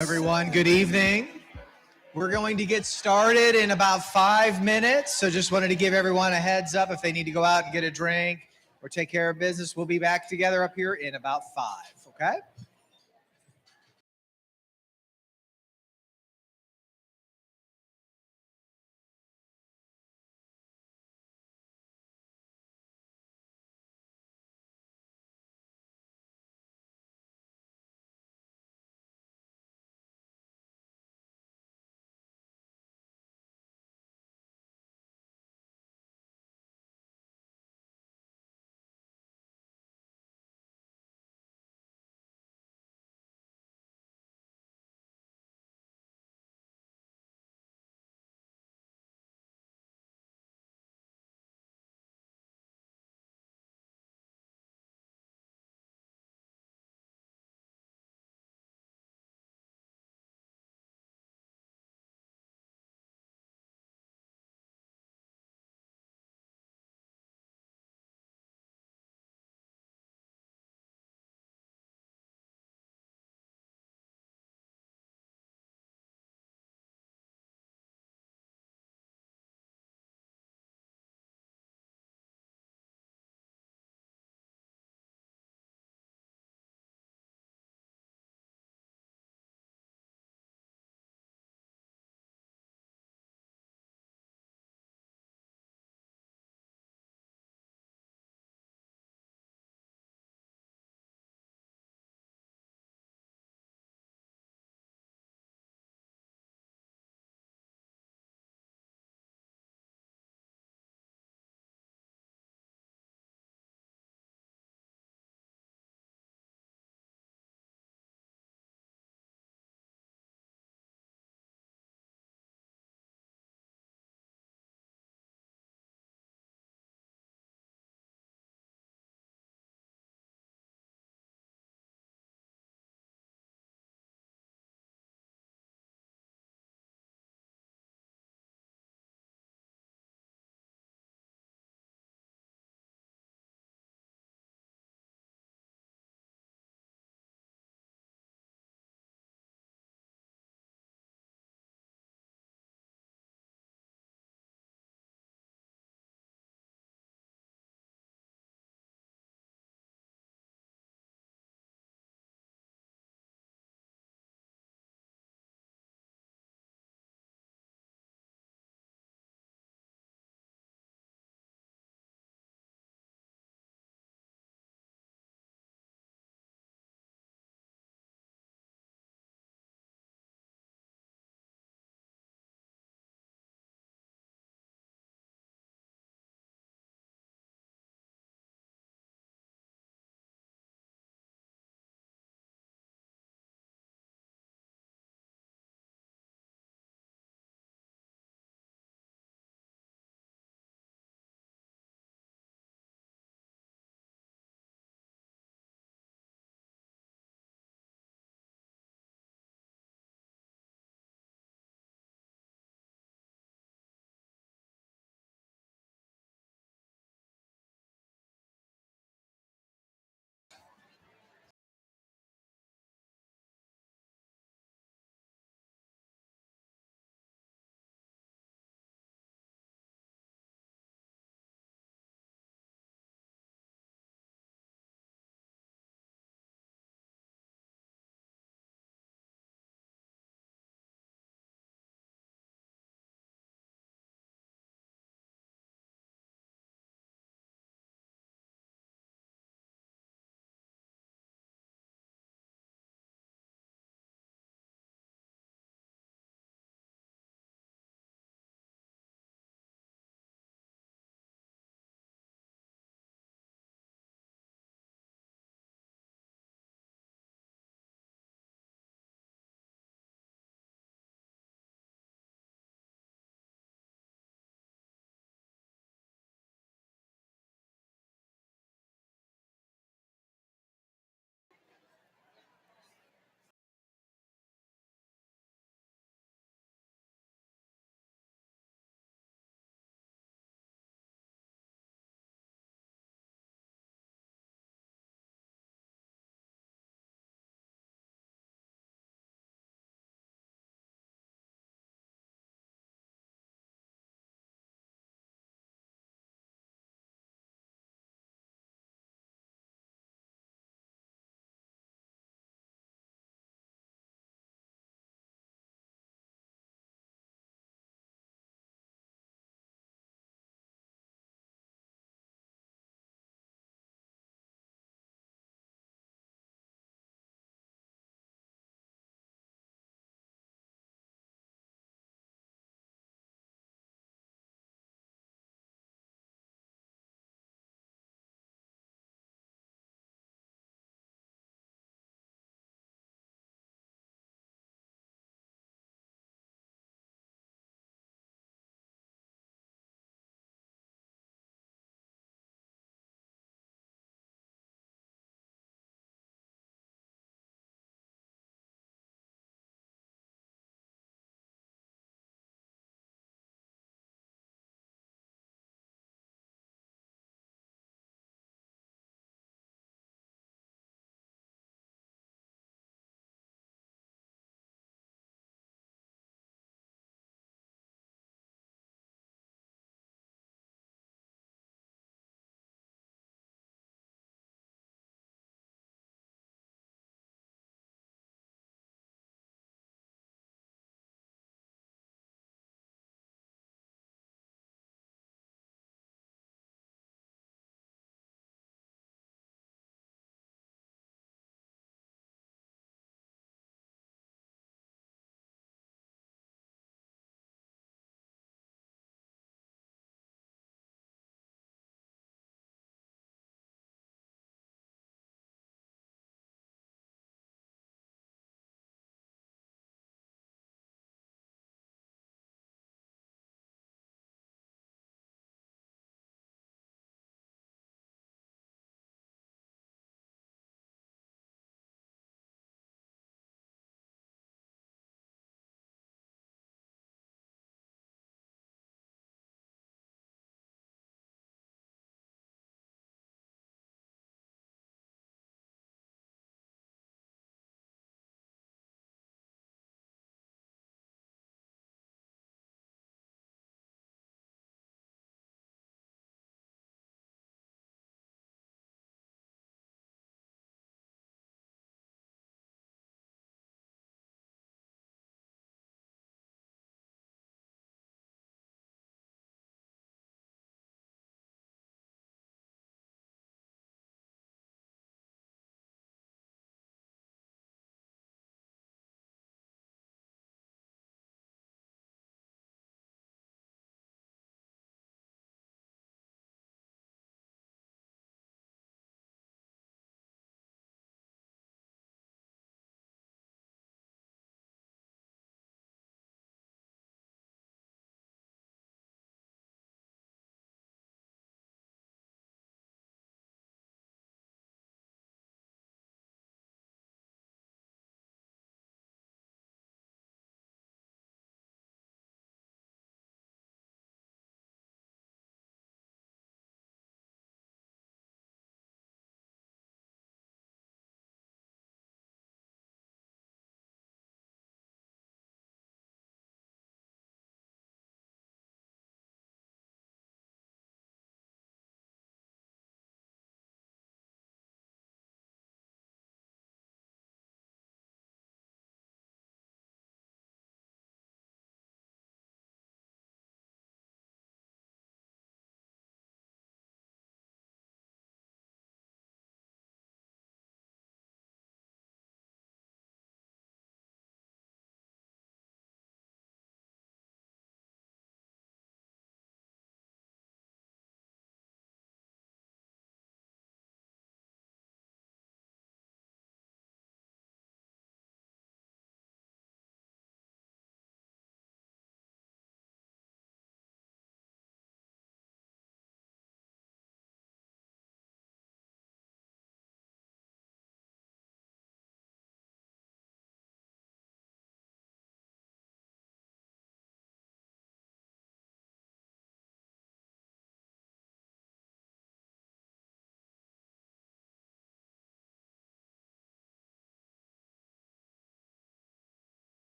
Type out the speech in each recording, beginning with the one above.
Everyone, good evening. We're going to get started in about 5 minutes. So just wanted to give everyone a heads up if they need to go out and get a drink or take care of business. We'll be back together up here in about 5. Okay?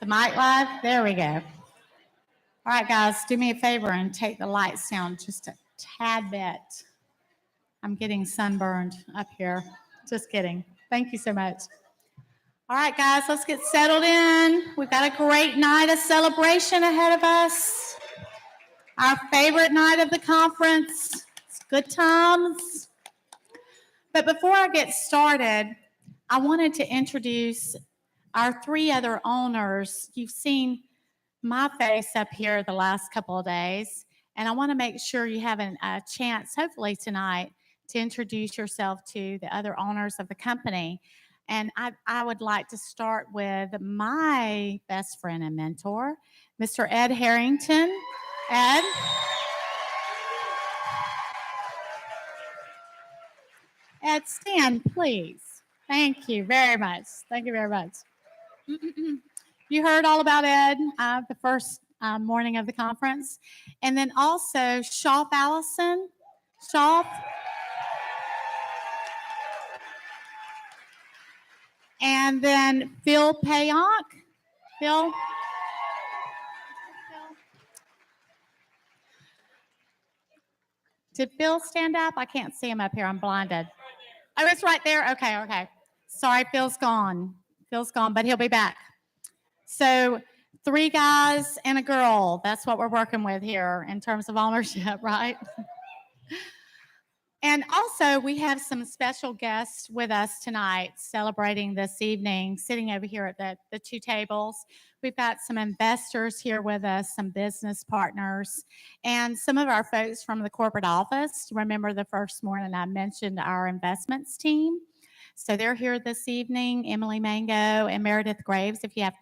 the mic live? There we go. All right, guys, do me a favor and take the lights down just a tad bit. I'm getting sunburned up here. Just kidding. Thank you so much. All right, guys, let's get settled in. We've got a great night of celebration ahead of us. Our favorite night of the conference. It's good times. But before I get started, I wanted to introduce our three other owners. You've seen my face up here the last couple of days, and I want to make sure you have a chance, hopefully tonight, to introduce yourself to the other owners of the company. And I would like to start with my best friend and mentor, Mr. Ed Harrington. Ed? Ed, stand, please. Thank you very much. Thank you very much. You heard all about Ed the first morning of the conference. And then also Shaw Allison. Shaw. And then Phil Payonk. Phil. Did Phil stand up? I can't see him up here. I'm blinded. Oh, it's right there. Okay. Sorry, Phil's gone. But he'll be back. So 3 guys and a girl. That's what we're working with here in terms of ownership, right? And also, we have some special guests with us tonight celebrating this evening, sitting over here at the 2 tables. We've got some investors here with us, some business partners, and some of our folks from the corporate office. Remember the first morning I mentioned our investments team. So they're here this evening, Emily Mango and Meredith Graves. If you have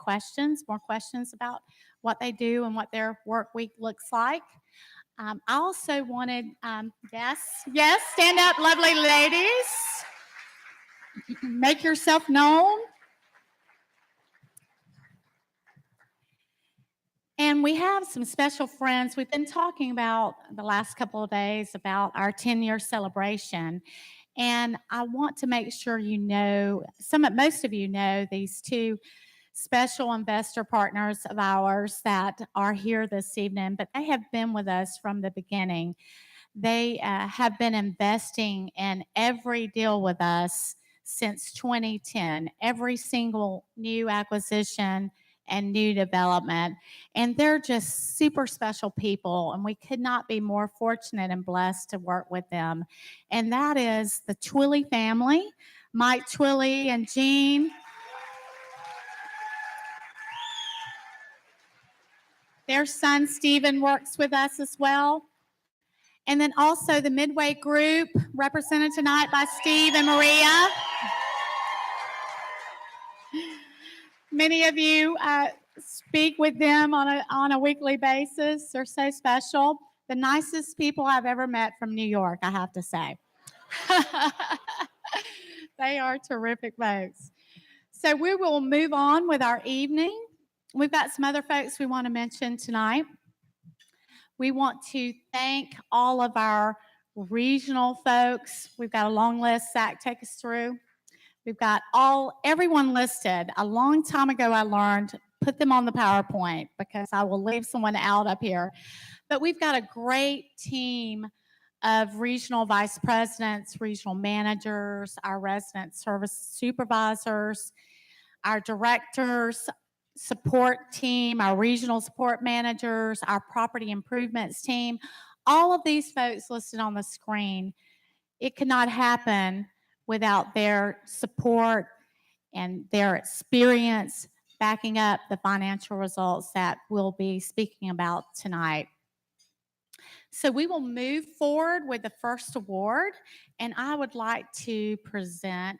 more questions about what they do and what their work week looks like. I also wanted, yes, stand up, lovely ladies. Make yourself known. And we have some special friends. We've been talking about the last couple of days about our 10-year celebration. And I want to make sure you know, most of you know these 2 special investor partners of ours that are here this evening, but they have been with us from the beginning. They have been investing in every deal with us since 2010, every single new acquisition and new development. And they're just super special people, and we could not be more fortunate and blessed to work with them. And that is the Twilley family, Mike Twilley and Jean. Their son, Stephen, works with us as well. And then also the Midway Group, represented tonight by Steve and Maria. Many of you speak with them on a weekly basis. They're so special. The nicest people I've ever met from New York, I have to say. They are terrific folks. So we will move on with our evening. We've got some other folks we want to mention tonight. We want to thank all of our regional folks. We've got a long list. Zach, take us through. We've got everyone listed. A long time ago, I learned, put them on the PowerPoint because I will leave someone out up here. But we've got a great team of regional vice presidents, regional managers, our resident service supervisors, our directors, support team, our regional support managers, our property improvements team, all of these folks listed on the screen. It could not happen without their support and their experience backing up the financial results that we'll be speaking about tonight. So we will move forward with the first award, and I would like to present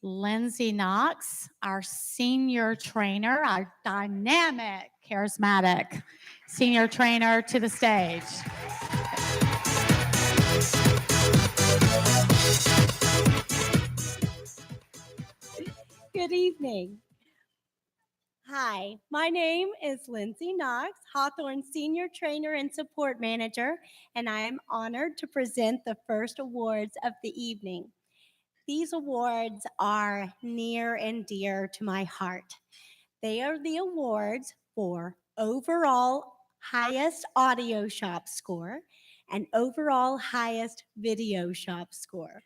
Lindsay Knox, our senior trainer, our dynamic, charismatic senior trainer, to the stage. Good evening. Hi, my name is Lindsay Knox, Hawthorne Senior Trainer and Support Manager, and I am honored to present the first awards of the evening. These awards are near and dear to my heart. They are the awards for overall highest audio shop score and overall highest video shop score.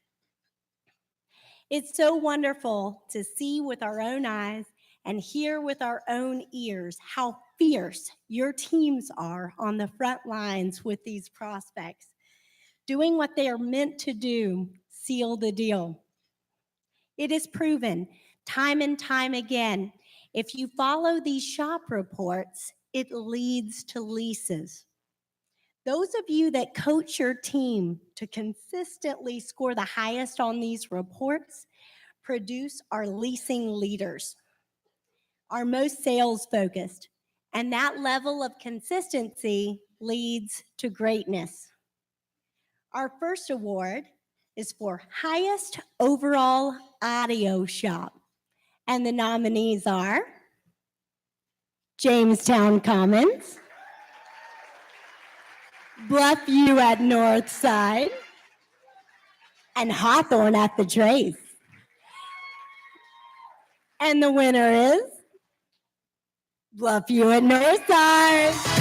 It's so wonderful to see with our own eyes and hear with our own ears how fierce your teams are on the front lines with these prospects, doing what they are meant to do, seal the deal. It is proven time and time again, if you follow these shop reports, it leads to leases. Those of you that coach your team to consistently score the highest on these reports produce our leasing leaders, our most sales focused, and that level of consistency leads to greatness. Our first award is for highest overall audio shop, and the nominees are Jamestown Commons, Bluffview at Northside, and Hawthorne at the Trace. And the winner is Bluffview at Northside.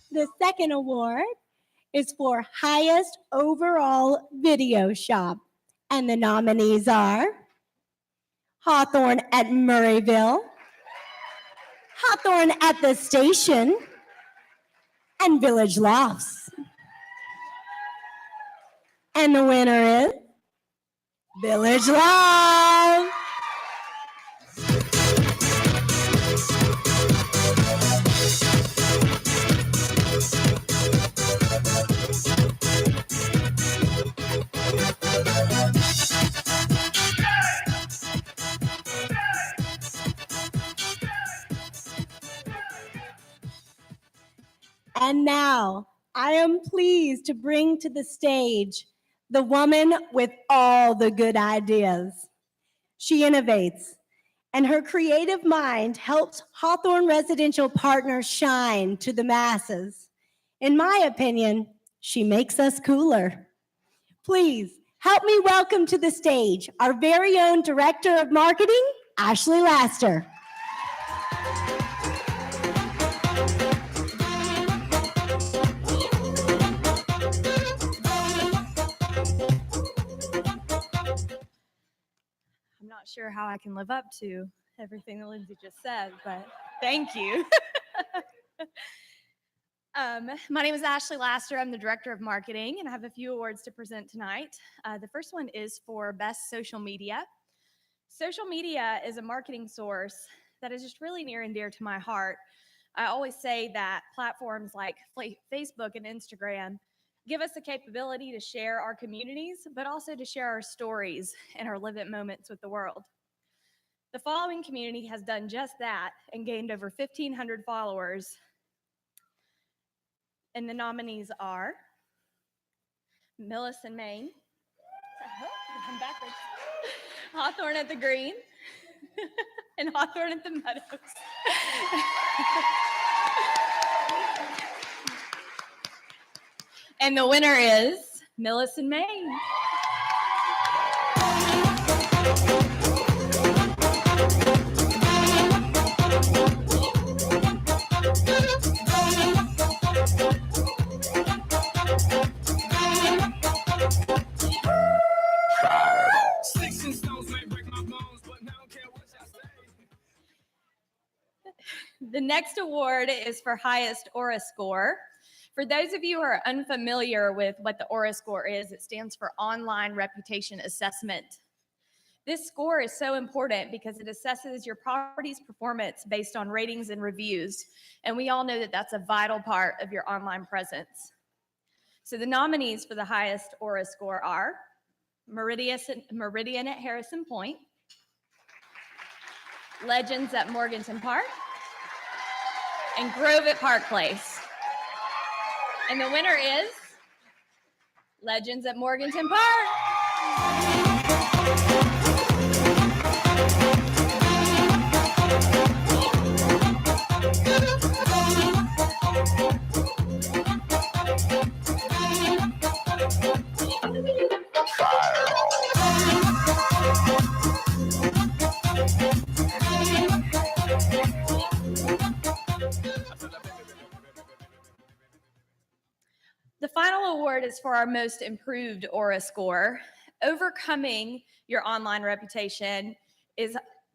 The second award is for highest overall video shop, and the nominees are Hawthorne at Murrayville, Hawthorne at the Station, and Village Lofts. And the winner is Village Lofts. And now, I am pleased to bring to the stage the woman with all the good ideas. She innovates, and her creative mind helps Hawthorne residential partners shine to the masses. In my opinion, she makes us cooler. Please help me welcome to the stage our very own Director of Marketing, Ashley Laster. I'm not sure how I can live up to everything that Lindsay just said, but thank you. My name is Ashley Laster. I'm the Director of Marketing, and I have a few awards to present tonight. The first one is for Best Social Media. Social media is a marketing source that is just really near and dear to my heart. I always say that platforms like Facebook and Instagram give us the capability to share our communities, but also to share our stories and our live-it moments with the world. The following community has done just that and gained over 1,500 followers. And the nominees are Millis in Maine, I'm backwards, Hawthorne at the Green, and Hawthorne at the Meadows. And the winner is Millis in Maine. The next award is for highest Aura score. For those of you who are unfamiliar with what the Aura score is, it stands for Online Reputation Assessment. This score is so important because it assesses your property's performance based on ratings and reviews, and we all know that that's a vital part of your online presence. So the nominees for the highest Aura score are Meridian at Harrison Point, Legends at Morganton Park, and Grove at Park Place. And the winner is Legends at Morganton Park. The final award is for our most improved Aura score. Overcoming your online reputation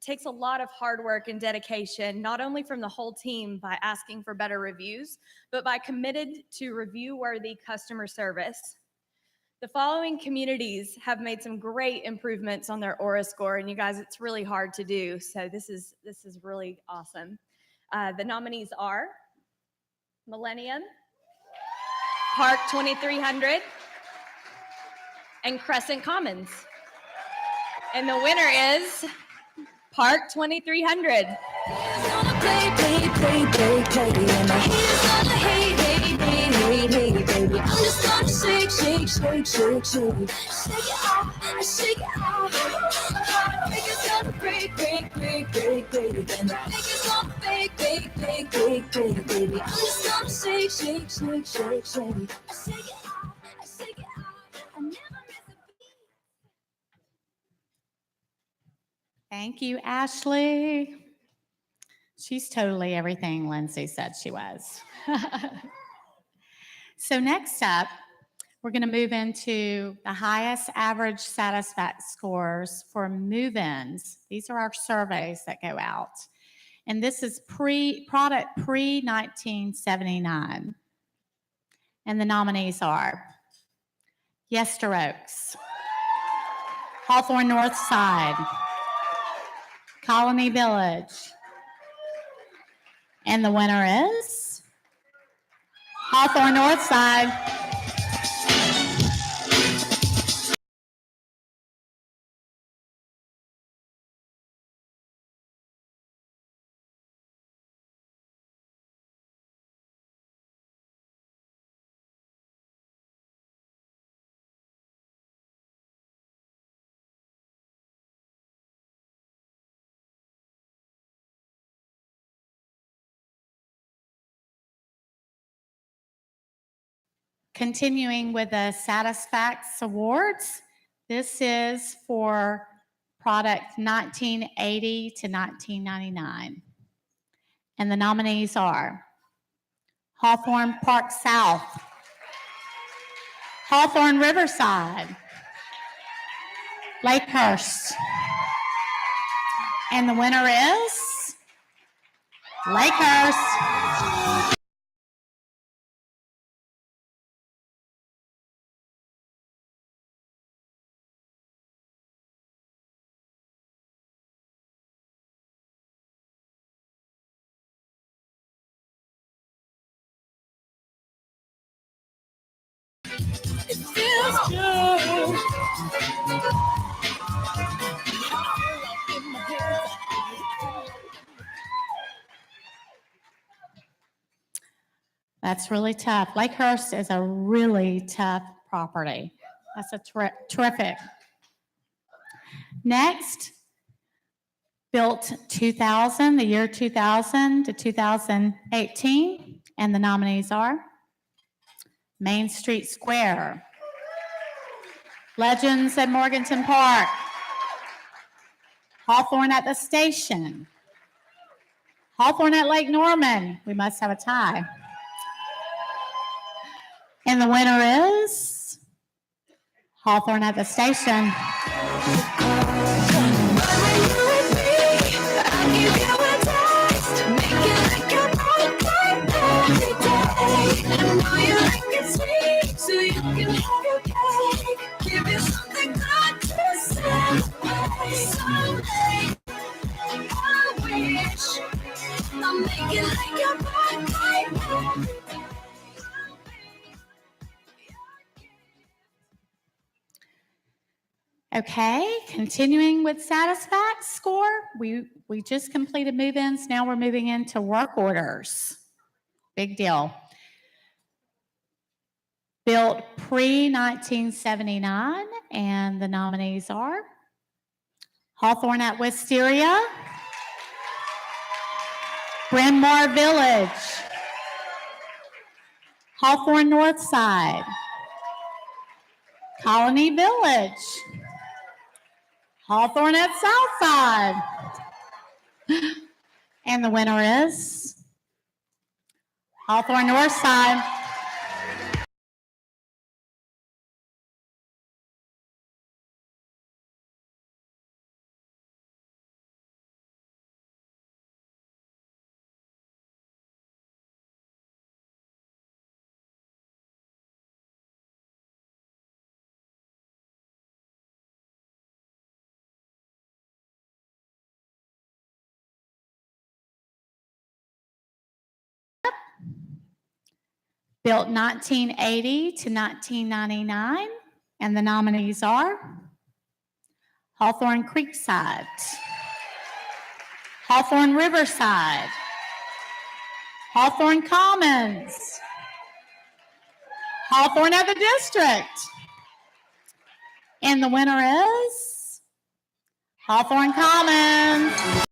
takes a lot of hard work and dedication, not only from the whole team by asking for better reviews, but by committed to review-worthy customer service. The following communities have made some great improvements on their Aura score, and you guys, it's really hard to do, so this is really awesome. The nominees are Millennium, Park 2300, and Crescent Commons. And the winner is Park 2300. Thank you, Ashley. She's totally everything Lindsay said she was. So next up, we're going to move into the highest average satisfaction scores for move-ins. These are our surveys that go out. And this is product pre-1979. And the nominees are Yester Oaks, Hawthorne North Side, Colony Village. And the winner is Hawthorne North Side. Continuing with the Satisfax Awards, this is for product 1980 to 1999. And the nominees are Hawthorne Park South, Hawthorne Riverside, Lakehurst. And the winner is Lakehurst. It feels good. That's really tough. Lakehurst is a really tough property. That's a terrific. Next, built 2000, the year 2000 to 2018, and the nominees are Main Street Square, Legends at Morganton Park, Hawthorne at the Station, Hawthorne at Lake Norman. We must have a tie. And the winner is Hawthorne at the Station. Okay, continuing with Satisfax score, we just completed move-ins. Now we're moving into work orders. Big deal. Built pre-1979, and the nominees are Hawthorne at Wisteria, Bryn Mawr Village, Hawthorne Northside, Colony Village, Hawthorne at Southside. And the winner is Hawthorne Northside. Built 1980 to 1999, and the nominees are Hawthorne Creekside, Hawthorne Riverside, Hawthorne Commons, Hawthorne at the District. And the winner is Hawthorne Commons.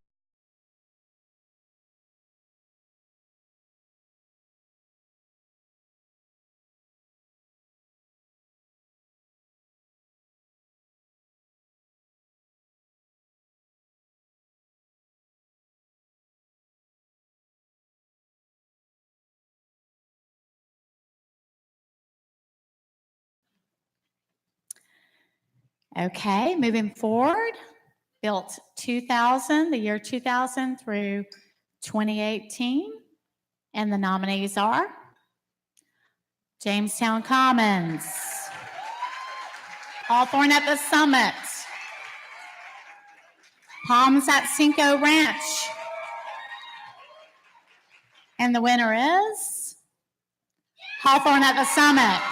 Okay, moving forward, built 2000, the year 2000 through 2018, and the nominees are Jamestown Commons, Hawthorne at the Summit, Palms at Cinco Ranch, and the winner is Hawthorne at the Summit.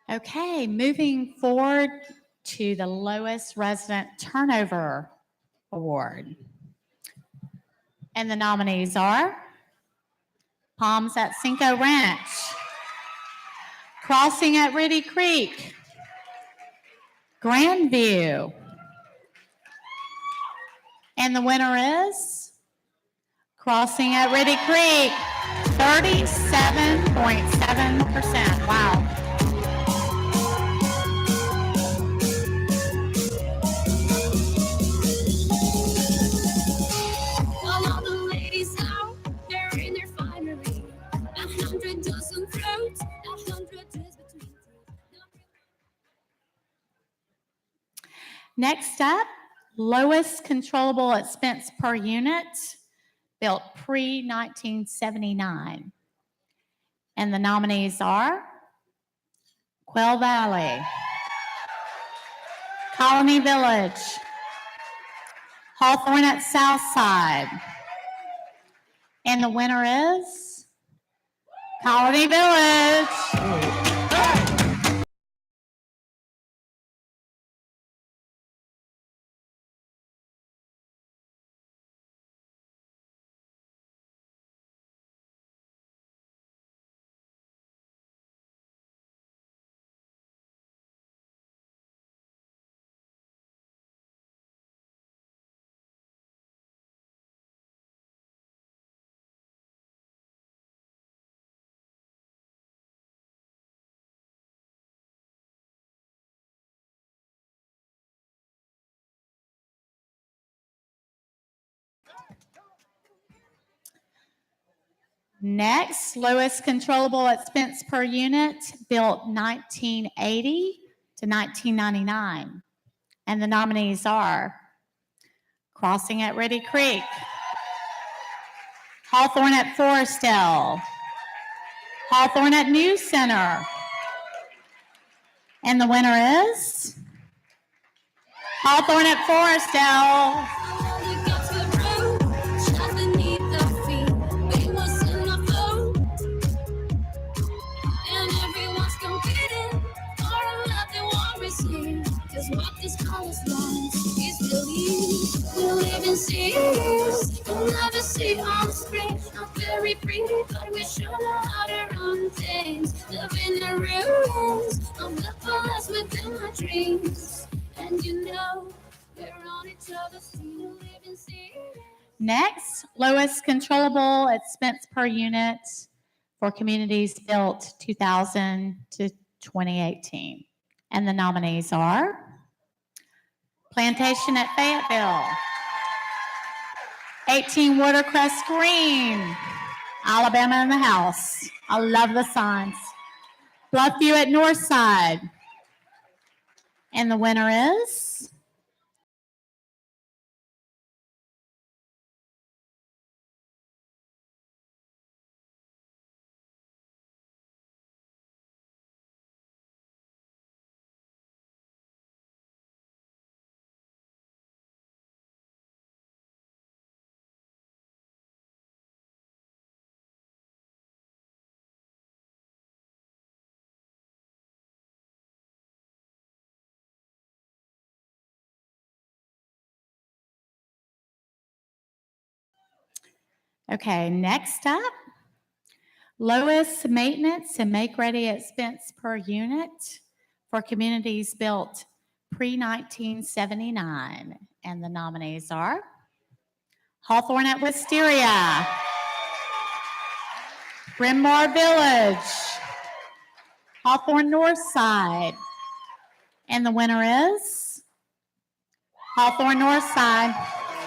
Okay, moving forward to the lowest resident turnover award. And the nominees are Palms at Cinco Ranch, Crossing at Riddy Creek, Grandview. And the winner is Crossing at Riddy Creek, 37.7%. Wow. Next up, lowest controllable expense per unit, built pre-1979. And the nominees are Quail Valley, Colony Village, Hawthorne at Southside. And the winner is Colony Village. Next, lowest controllable expense per unit, built 1980 to 1999. And the nominees are Crossing at Riddy Creek, Hawthorne at Forestdale. Hawthorne at New Center. And the winner is Hawthorne at Forestdale. What this college wants is believe. We live in cities, you'll never see on the screen. Not very free, but we sure know how to run things. Live in the ruins of the past within my dreams. And you know, we're on each other's team. We live in cities. Next, lowest controllable expense per unit for communities built 2000 to 2018. And the nominees are Plantation at Fayetteville, 18 Watercrest Green, Alabama in the house. I love the signs. Bluffview at Northside. And the winner is okay, next up, lowest maintenance and make-ready expense per unit for communities built pre-1979. And the nominees are Hawthorne at Wisteria, Bryn Mawr Village, Hawthorne Northside. And the winner is Hawthorne Northside.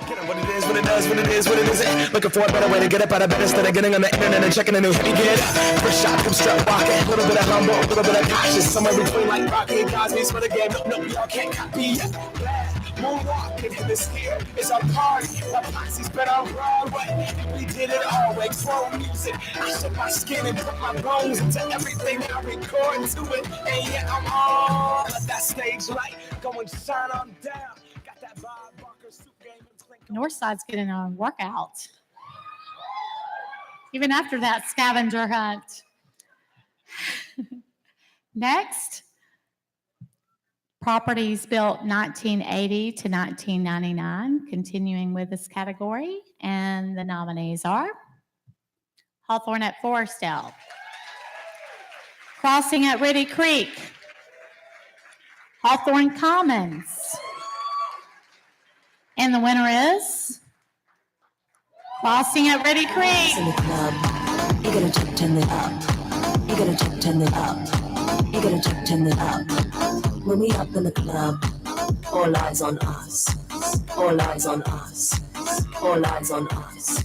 Get it what it is, what it does, what it is, what it isn't. Looking for a better way to get up out of bed instead of getting on the internet and checking a new hit. Get up, first shot, come strut walking. A little bit of humble, a little bit of cautious. Somewhere between like Rocky and Cosby's for the game. No, y'all can't copy yet. Moonwalking in this here is our party. Our posse's been on Broadway. We did it all way. Slow music. I shed my skin and put my bones into everything I record to it. And yeah, I'm on. Let that stage light go and shine on down. Got that Bob Barker suit game. Northside's getting a workout. Even after that scavenger hunt. Next, properties built 1980 to 1999, continuing with this category. And the nominees are Hawthorne at Forestdale, Crossing at Riddy Creek, Hawthorne Commons. And the winner is Crossing at Riddy Creek. In the club, you gotta jump, turn it up. You gotta jump, turn it up. You gotta jump, turn it up. When we up in the club, all eyes on us. All eyes on us. All eyes on us.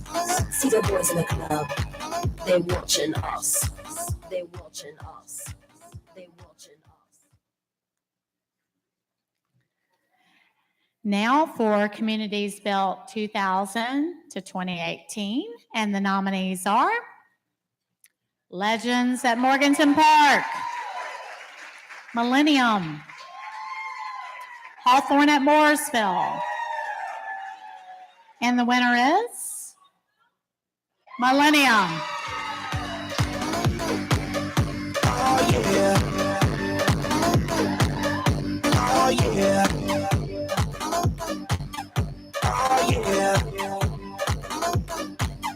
See the boys in the club, they watching us. They watching us. They watching us. Now for communities built 2000 to 2018, and the nominees are Legends at Morganton Park, Millennium, Hawthorne at Mooresville, and the winner is Millennium. Oh yeah. Oh yeah. Oh yeah.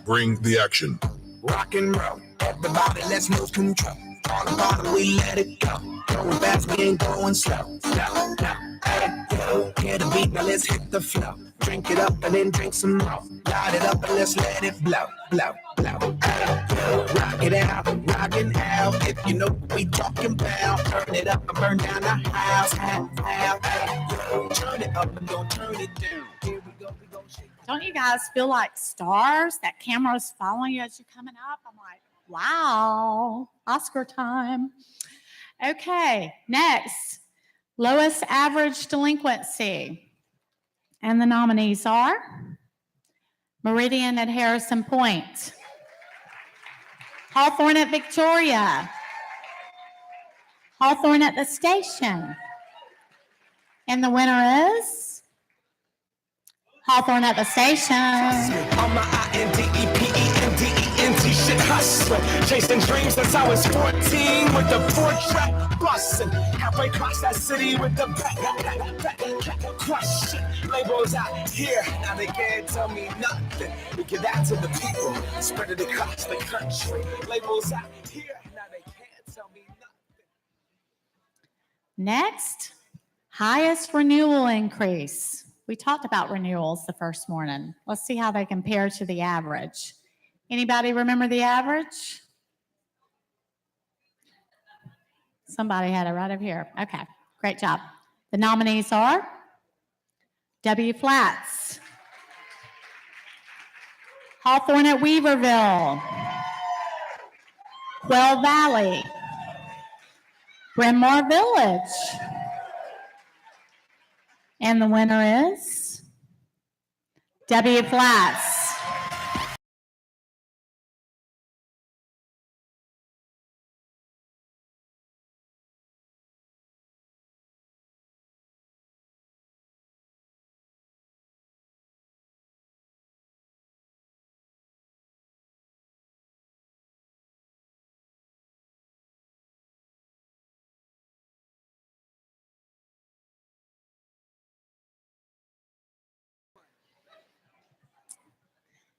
Bring the action. Rock and roll. Everybody, let's lose control. On the bottom, we let it go. Going fast, we ain't going slow. Slow, slow. Hey, yo, hear the beat, now let's hit the flow. Drink it up and then drink some more. Light it up and let's let it blow, blow, blow. Hey, yo, rock it out, rockin' out. If you know what we talking about, turn it up and burn down the house. Hey, yo, turn it up and don't turn it down. Here we go, we gon' shake. Don't you guys feel like stars? That camera's following you as you're coming up. I'm like, wow, Oscar time. Okay, next, lowest average delinquency. And the nominees are Meridian at Harrison Point, Hawthorne at Victoria, Hawthorne at the station. And the winner is Hawthorne at the station. On my INDEPENDENT shit hustling, chasing dreams since I was 14 with the 4-track busting. Halfway across that city with the back crush shit. Labels out here, now they can't tell me nothing. We give that to the people, spread it across the country. Labels out here, now they can't tell me nothing. Next, highest renewal increase. We talked about renewals the first morning. Let's see how they compare to the average. Anybody remember the average? Somebody had it right over here. Okay, great job. The nominees are W Flats, Hawthorne at Weaverville, Quail Valley, Bryn Mawr Village. And the winner is W Flats.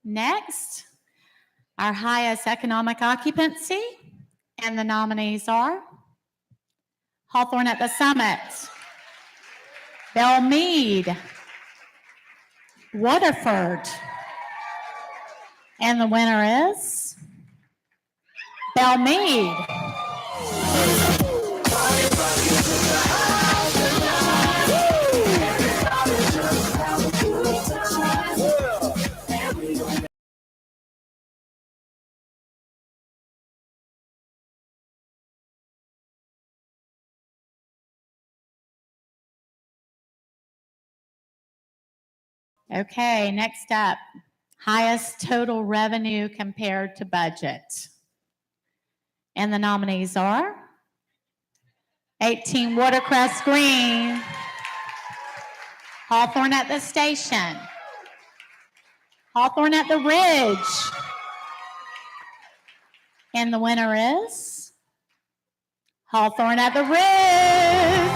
Next, our highest economic occupancy, and the nominees are Hawthorne at the Summit, Belmead, Waterford, and the winner is Belmead. Okay, next up, highest total revenue compared to budget. And the nominees are 18 Watercress Green, Hawthorne at the Station, Hawthorne at the Ridge. And the winner is Hawthorne at the Ridge.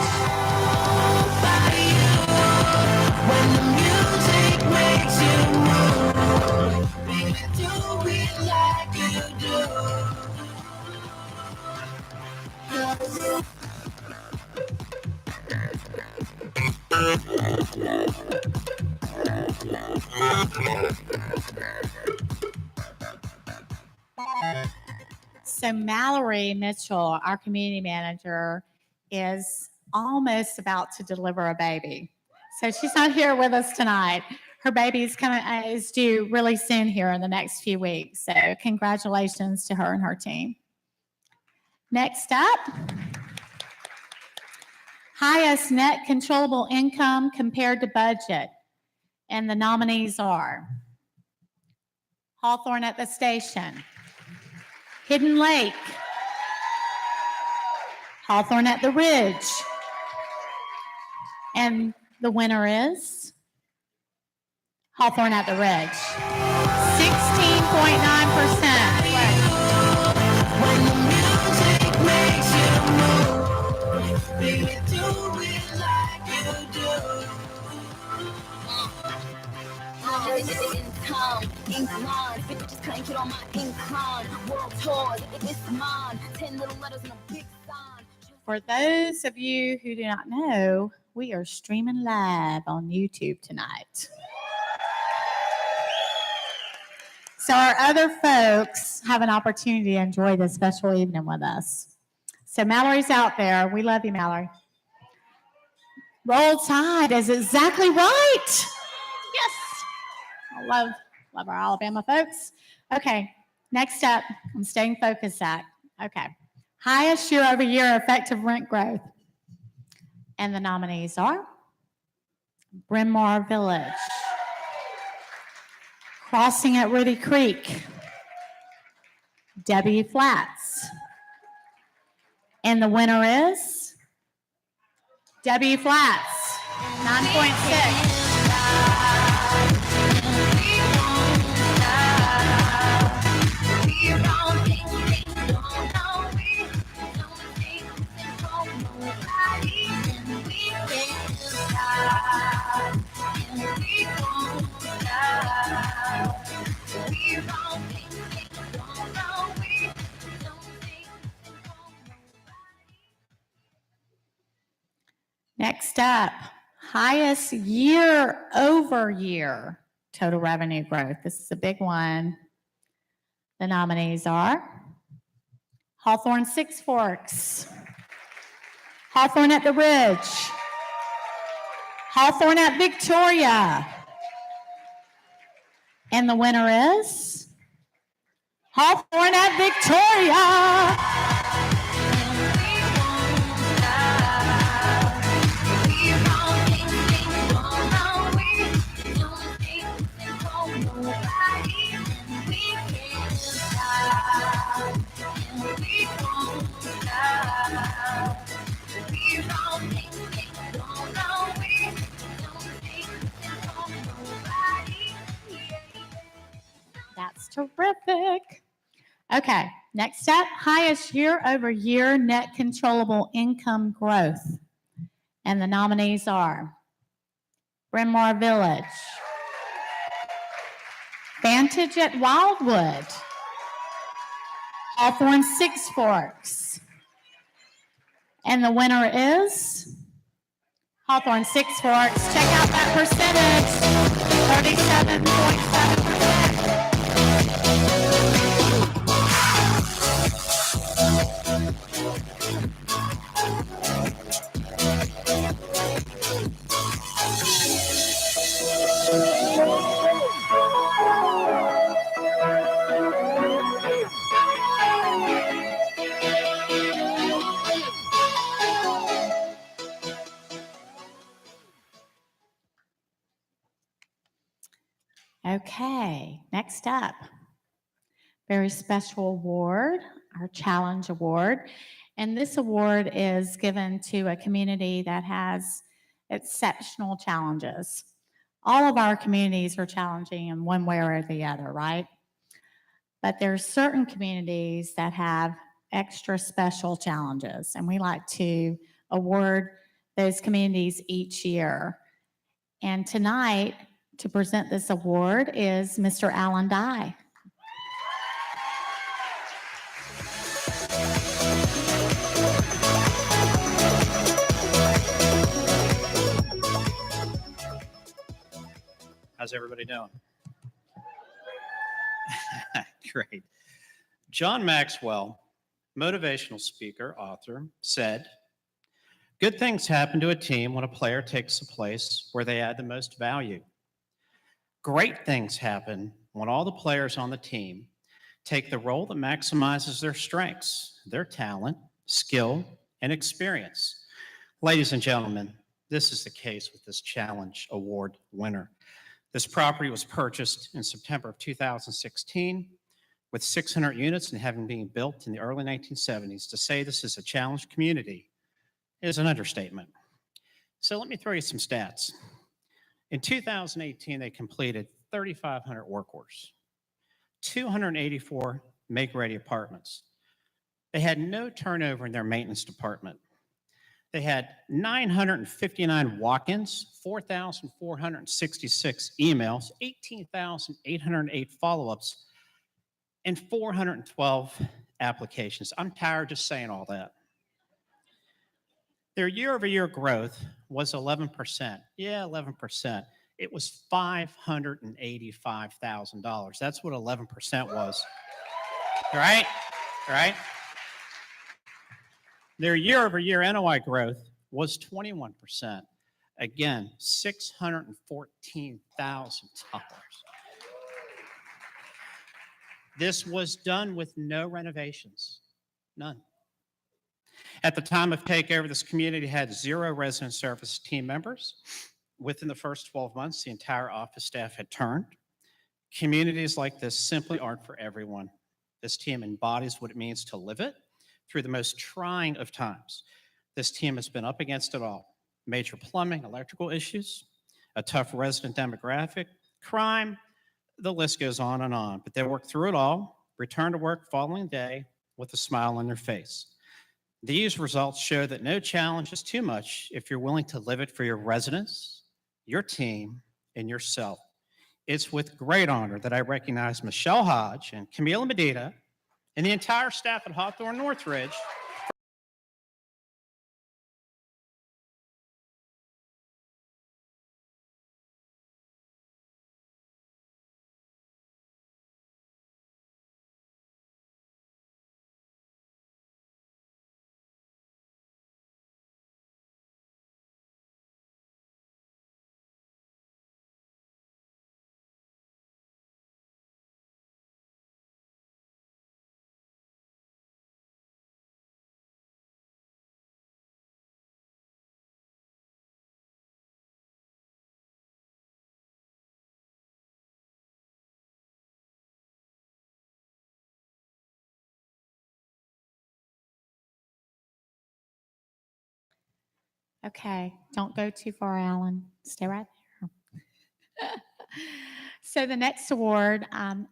When the music makes you move, baby, do it like you do. So Mallory Mitchell, our community manager, is almost about to deliver a baby. So she's not here with us tonight. Her baby is due really soon here in the next few weeks. So congratulations to her and her team. Next up, highest net controllable income compared to budget. And the nominees are Hawthorne at the Station, Hidden Lake, Hawthorne at the Ridge, and the winner is Hawthorne at the Ridge. 16.9%. When the music makes you move, baby, do it like you do. Incline, just crank it on my incline. World tours, it's mine. 10 little letters and a big sign. For those of you who do not know, we are streaming live on YouTube tonight. So our other folks have an opportunity to enjoy this special evening with us. So Mallory's out there. We love you, Mallory. Roll Tide is exactly right. Yes. I love our Alabama folks. Okay, next up, I'm staying focused, Zach. Okay. Highest year-over-year effective rent growth. And the nominees are Bryn Mawr Village, Crossing at Rudy Creek, W Flats. And the winner is W Flats, 9.6. Next up, highest year over year total revenue growth. This is a big one. The nominees are Hawthorne Six Forks, Hawthorne at the Ridge, Hawthorne at Victoria, and the winner is Hawthorne at Victoria. That's terrific. Okay, next up, highest year over year net controllable income growth. And the nominees are Bryn Mawr Village, Vantage at Wildwood, Hawthorne Six Forks. And the winner is Hawthorne Six Forks. Check out that percentage, 37.7%. Okay, next up, very special award, our Challenge Award. And this award is given to a community that has exceptional challenges. All of our communities are challenging in one way or the other, right? But there are certain communities that have extra special challenges, and we like to award those communities each year. And tonight, to present this award is Mr. Alan Dye. How's everybody doing? Great. John Maxwell, motivational speaker, author, said, "Good things happen to a team when a player takes a place where they add the most value. Great things happen when all the players on the team take the role that maximizes their strengths, their talent, skill, and experience." Ladies and gentlemen, this is the case with this Challenge Award winner. This property was purchased in September of 2016 with 600 units and having been built in the early 1970s. To say this is a challenged community is an understatement. So let me throw you some stats. In 2018, they completed 3,500 work orders, 284 make-ready apartments. They had no turnover in their maintenance department. They had 959 walk-ins, 4,466 emails, 18,808 follow-ups, and 412 applications. I'm tired just saying all that. Their year-over-year growth was 11%. Yeah, 11%. It was $585,000. That's what 11% was. Right? Right? Their year-over-year NOI growth was 21%. Again, $614,000. This was done with no renovations, none. At the time of takeover, this community had 0 resident service team members. Within the first 12 months, the entire office staff had turned. Communities like this simply aren't for everyone. This team embodies what it means to live it through the most trying of times. This team has been up against it all: major plumbing, electrical issues, a tough resident demographic, crime, the list goes on, but they work through it all, return to work following day with a smile on their face. These results show that no challenge is too much if you're willing to live it for your residents, your team, and yourself. It's with great honor that I recognize Michelle Hodge and Camila Medina and the entire staff at Hawthorne Northridge. Okay, don't go too far, Alan. Stay right there. So the next award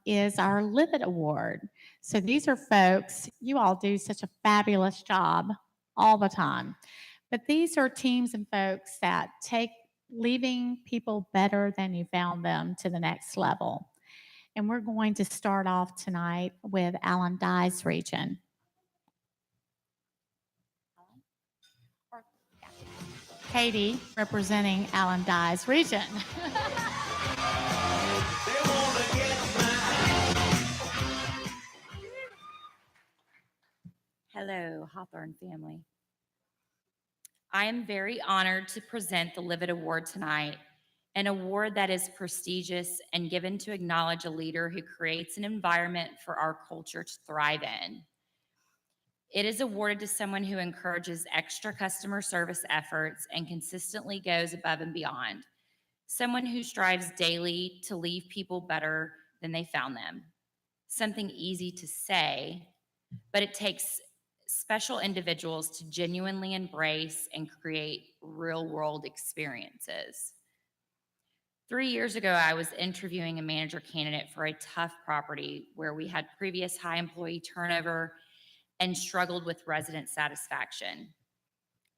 is our Live It Award. So these are folks, you all do such a fabulous job all the time. But these are teams and folks that take leaving people better than you found them to the next level. And we're going to start off tonight with Allen Dye's region. Katie, representing Allen Dye's region. Hello, Hawthorne family. I am very honored to present the Live It Award tonight, an award that is prestigious and given to acknowledge a leader who creates an environment for our culture to thrive in. It is awarded to someone who encourages extra customer service efforts and consistently goes above and beyond, someone who strives daily to leave people better than they found them. Something easy to say, but it takes special individuals to genuinely embrace and create real-world experiences. 3 years ago, I was interviewing a manager candidate for a tough property where we had previous high employee turnover and struggled with resident satisfaction.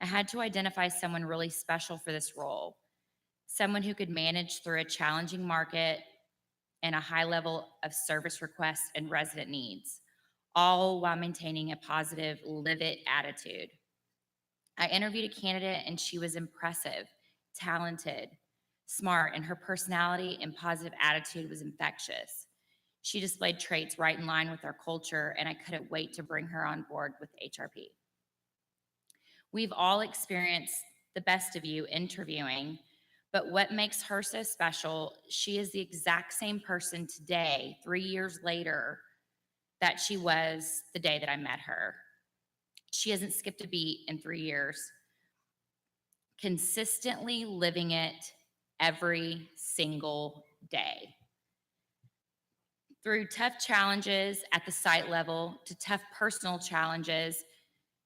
I had to identify someone really special for this role, someone who could manage through a challenging market and a high level of service requests and resident needs, all while maintaining a positive live it attitude. I interviewed a candidate and she was impressive, talented, smart, and her personality and positive attitude was infectious. She displayed traits right in line with our culture, and I couldn't wait to bring her on board with HRP. We've all experienced the best of you interviewing, but what makes her so special, she is the exact same person today, 3 years later, that she was the day that I met her. She hasn't skipped a beat in 3 years, consistently living it every single day. Through tough challenges at the site level to tough personal challenges,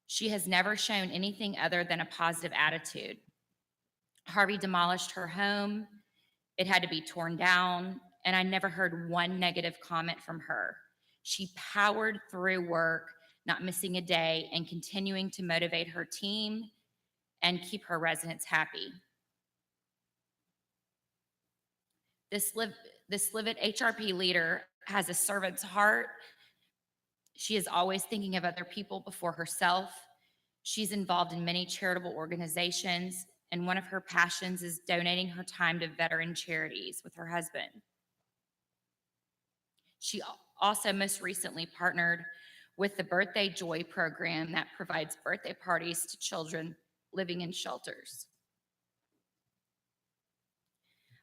she has never shown anything other than a positive attitude. Harvey demolished her home. It had to be torn down, and I never heard one negative comment from her. She powered through work, not missing a day, and continuing to motivate her team and keep her residents happy. This Live It HRP leader has a servant's heart. She is always thinking of other people before herself. She's involved in many charitable organizations, and one of her passions is donating her time to veteran charities with her husband. She also most recently partnered with the Birthday Joy program that provides birthday parties to children living in shelters.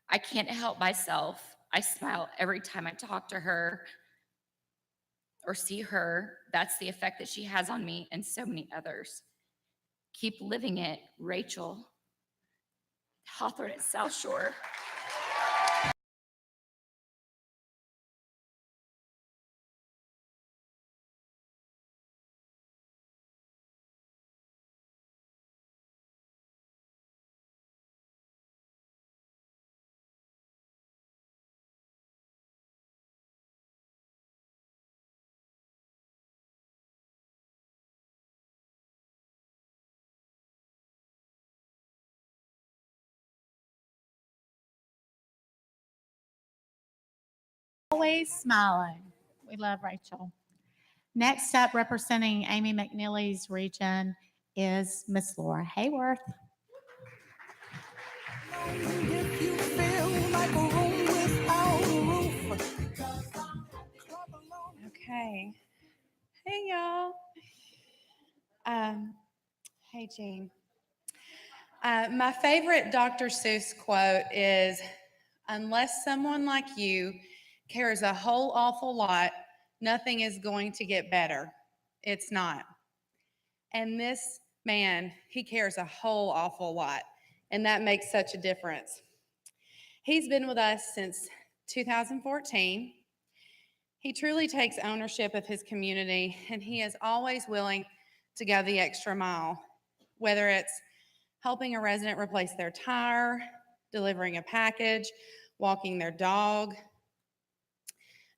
I can't help myself. I smile every time I talk to her or see her. That's the effect that she has on me and so many others. Keep living it, Rachel. Hawthorne at South Shore. always smiling. We love Rachel. Next up, representing Amy McNeely's region is Miss Laura Hayworth. Okay. Hey, y'all. Hey, Jean. My favorite Dr. Seuss quote is, "Unless someone like you cares a whole awful lot, nothing is going to get better." It's not. And this man, he cares a whole awful lot, and that makes such a difference. He's been with us since 2014. He truly takes ownership of his community, and he is always willing to go the extra mile, whether it's helping a resident replace their tire, delivering a package, walking their dog,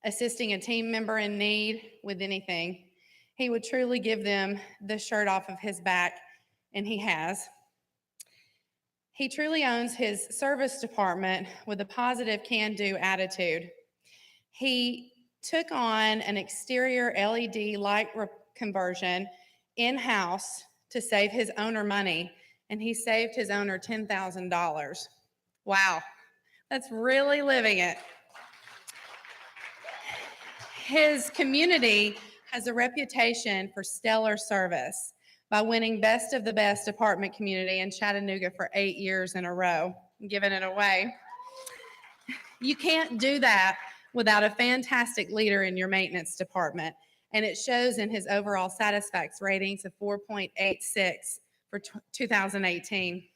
assisting a team member in need with anything. He would truly give them the shirt off of his back, and he has. He truly owns his service department with a positive can-do attitude. He took on an exterior LED light conversion in-house to save his owner money, and he saved his owner $10,000. Wow, that's really living it. His community has a reputation for stellar service by winning Best of the Best apartment community in Chattanooga for 8 years in a row, giving it away. You can't do that without a fantastic leader in your maintenance department, and it shows in his overall satisfaction ratings of 4.86 for 2018.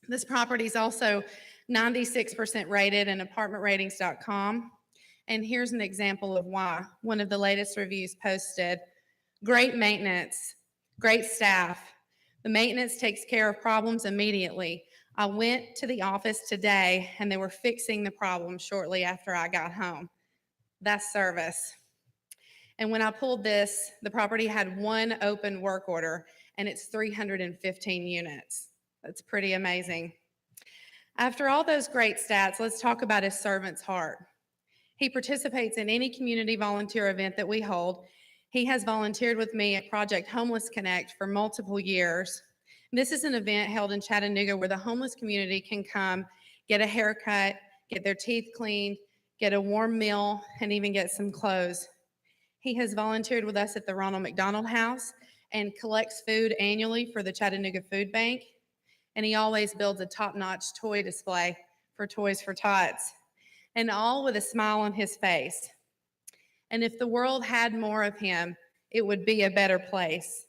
This property is also 96% rated in apartmentratings.com. And here's an example of why. One of the latest reviews posted, "Great maintenance, great staff. The maintenance takes care of problems immediately. I went to the office today and they were fixing the problem shortly after I got home." That's service. And when I pulled this, the property had one open work order and it's 315 units. That's pretty amazing. After all those great stats, let's talk about his servant's heart. He participates in any community volunteer event that we hold. He has volunteered with me at Project Homeless Connect for multiple years. This is an event held in Chattanooga where the homeless community can come, get a haircut, get their teeth cleaned, get a warm meal, and even get some clothes. He has volunteered with us at the Ronald McDonald House and collects food annually for the Chattanooga Food Bank. And he always builds a top-notch toy display for Toys for Tots, and all with a smile on his face. And if the world had more of him, it would be a better place.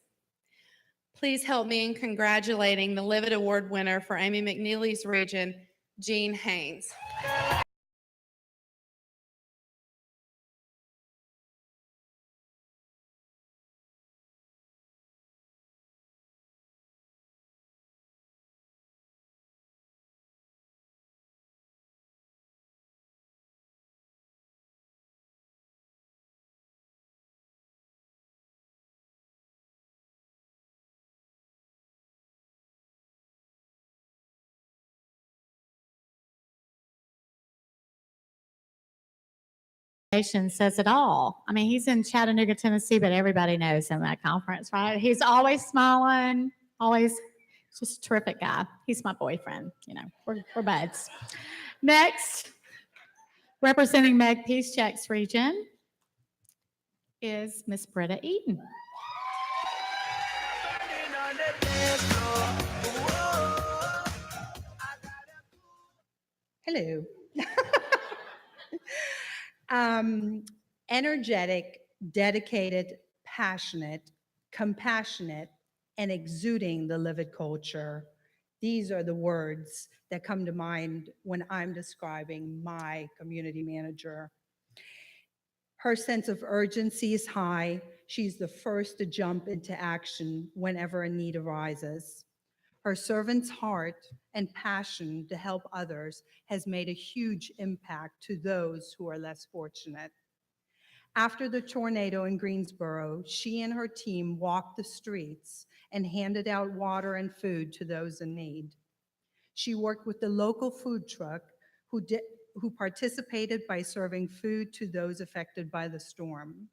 Please help me in congratulating the Livet Award winner for Amy McNeely's region, Jean Haynes. Says it all. I mean, he's in Chattanooga, Tennessee, but everybody knows him at conference, right? He's always smiling, always just a terrific guy. He's my boyfriend, you know, we're buds. Next, representing Meg Peacecheck's region is Miss Britta Eaton. Hello. Energetic, dedicated, passionate, compassionate, and exuding the Livet culture. These are the words that come to mind when I'm describing my community manager. Her sense of urgency is high. She's the first to jump into action whenever a need arises. Her servant's heart and passion to help others has made a huge impact to those who are less fortunate. After the tornado in Greensboro, she and her team walked the streets and handed out water and food to those in need. She worked with the local food truck who who participated by serving food to those affected by the storm.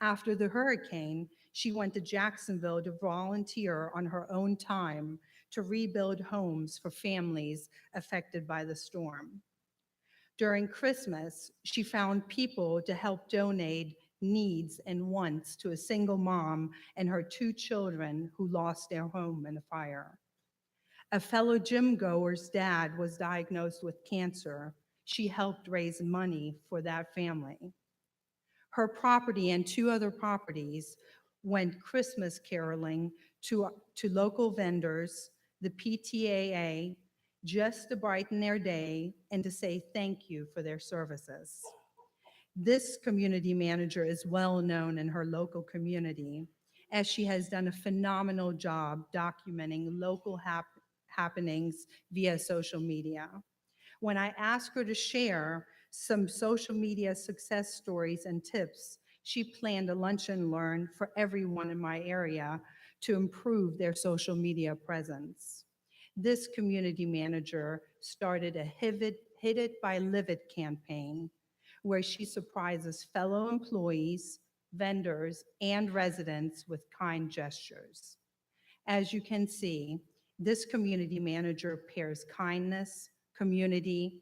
After the hurricane, she went to Jacksonville to volunteer on her own time to rebuild homes for families affected by the storm. During Christmas, she found people to help donate needs and wants to a single mom and her 2 children who lost their home in a fire. A fellow gym goer's dad was diagnosed with cancer. She helped raise money for that family. Her property and 2 other properties went Christmas caroling to local vendors, the PTAA, just to brighten their day and to say thank you for their services. This community manager is well known in her local community, as she has done a phenomenal job documenting local happenings via social media. When I asked her to share some social media success stories and tips, she planned a lunch and learn for everyone in my area to improve their social media presence. This community manager started a Hit It by Live It campaign, where she surprises fellow employees, vendors, and residents with kind gestures. As you can see, this community manager pairs kindness, community,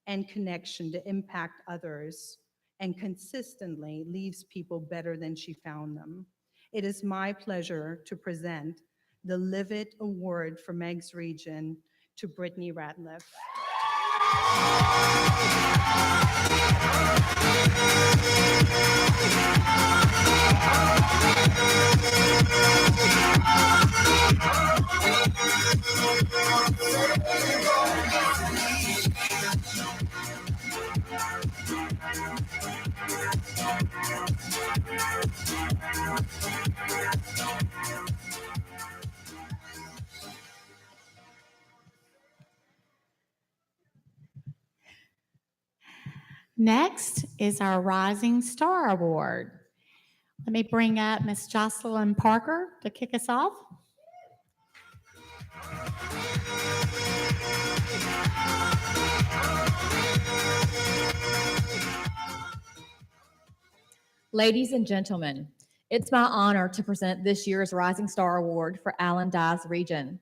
and connection to impact others, and consistently leaves people better than she found them. It is my pleasure to present the Live It Award for Meigs Region to Brittany Ratliff. Next is our Rising Star Award. Let me bring up Miss Jocelyn Parker to kick us off. Ladies and gentlemen, it's my honor to present this year's Rising Star Award for Allen-Dyes Region.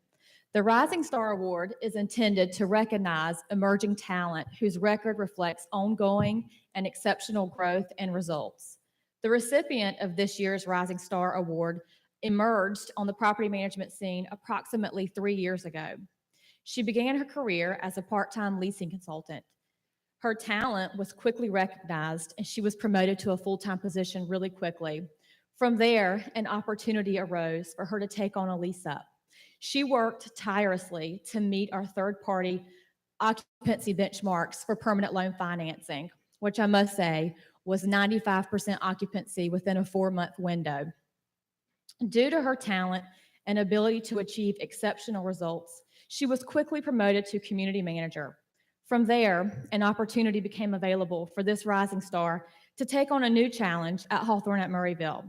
The Rising Star Award is intended to recognize emerging talent whose record reflects ongoing and exceptional growth and results. The recipient of this year's Rising Star Award emerged on the property management scene approximately 3 years ago. She began her career as a part-time leasing consultant. Her talent was quickly recognized, and she was promoted to a full-time position really quickly. From there, an opportunity arose for her to take on a lease-up. She worked tirelessly to meet our third-party occupancy benchmarks for permanent loan financing, which I must say was 95% occupancy within a 4-month window. Due to her talent and ability to achieve exceptional results, she was quickly promoted to community manager. From there, an opportunity became available for this rising star to take on a new challenge at Hawthorne at Murrayville.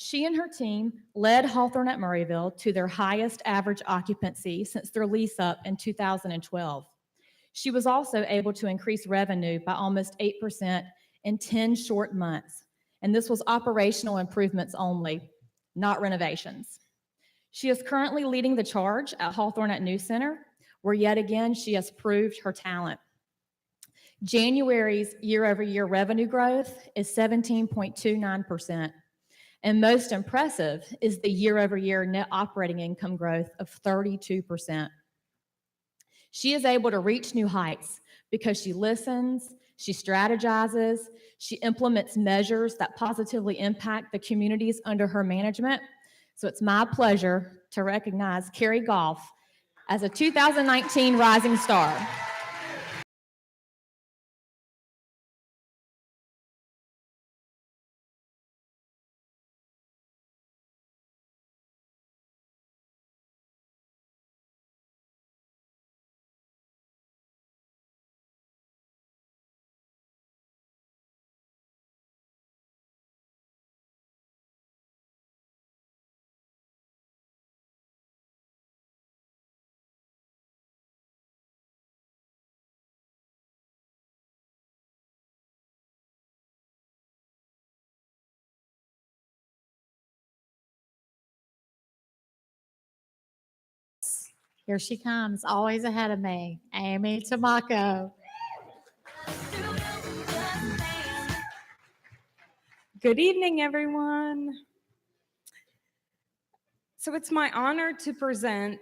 She and her team led Hawthorne at Murrayville to their highest average occupancy since their lease up in 2012. She was also able to increase revenue by almost 8% in 10 short months, and this was operational improvements only, not renovations. She is currently leading the charge at Hawthorne at New Center, where yet again she has proved her talent. January's year-over-year revenue growth is 17.29%, and most impressive is the year-over-year net operating income growth of 32%. She is able to reach new heights because she listens, she strategizes, she implements measures that positively impact the communities under her management. So it's my pleasure to recognize Carrie Goff as a 2019 Rising Star. Here she comes, always ahead of me, Amy Tamako. Good evening, everyone. So it's my honor to present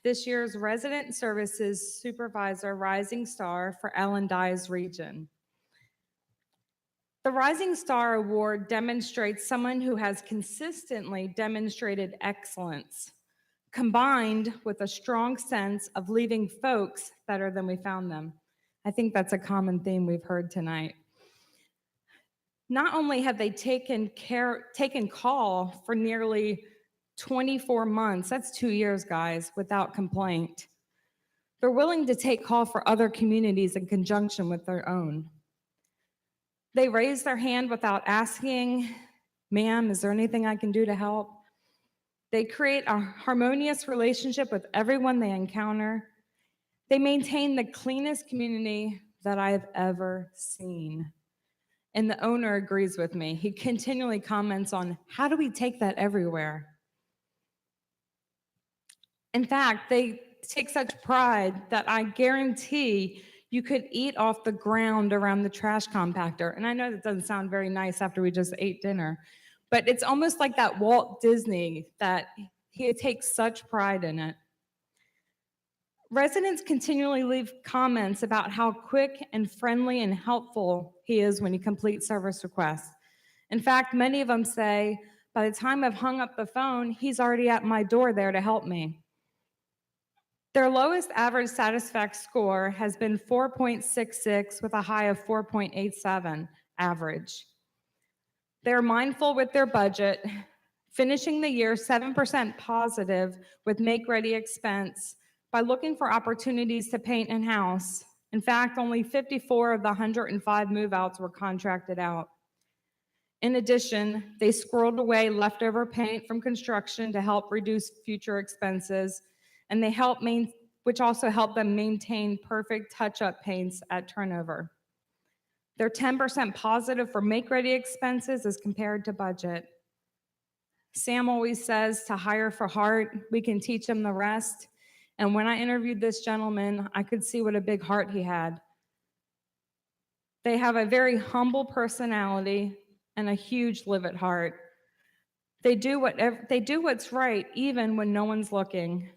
this year's Resident Services Supervisor Rising Star for Allen-Dyes Region. The Rising Star Award demonstrates someone who has consistently demonstrated excellence, combined with a strong sense of leaving folks better than we found them. I think that's a common theme we've heard tonight. Not only have they taken call for nearly 24 months, that's 2 years, guys, without complaint. They're willing to take call for other communities in conjunction with their own. They raise their hand without asking, ma'am, is there anything I can do to help? They create a harmonious relationship with everyone they encounter. They maintain the cleanest community that I've ever seen. And the owner agrees with me. He continually comments on, how do we take that everywhere? In fact, they take such pride that I guarantee you could eat off the ground around the trash compactor. And I know that doesn't sound very nice after we just ate dinner, but it's almost like that Walt Disney, that he takes such pride in it. Residents continually leave comments about how quick and friendly and helpful he is when he completes service requests. In fact, many of them say, by the time I've hung up the phone, he's already at my door there to help me. Their lowest average satisfaction score has been 4.66 with a high of 4.87 average. They're mindful with their budget, finishing the year 7% positive with make-ready expense by looking for opportunities to paint in-house. In fact, only 54 of the 105 move-outs were contracted out. In addition, they squirreled away leftover paint from construction to help reduce future expenses, and which also helped them maintain perfect touch-up paints at turnover. They're 10% positive for make-ready expenses as compared to budget. Sam always says to hire for heart, we can teach them the rest. And when I interviewed this gentleman, I could see what a big heart he had. They have a very humble personality and a huge live-it heart. They do what's right, even when no one's looking.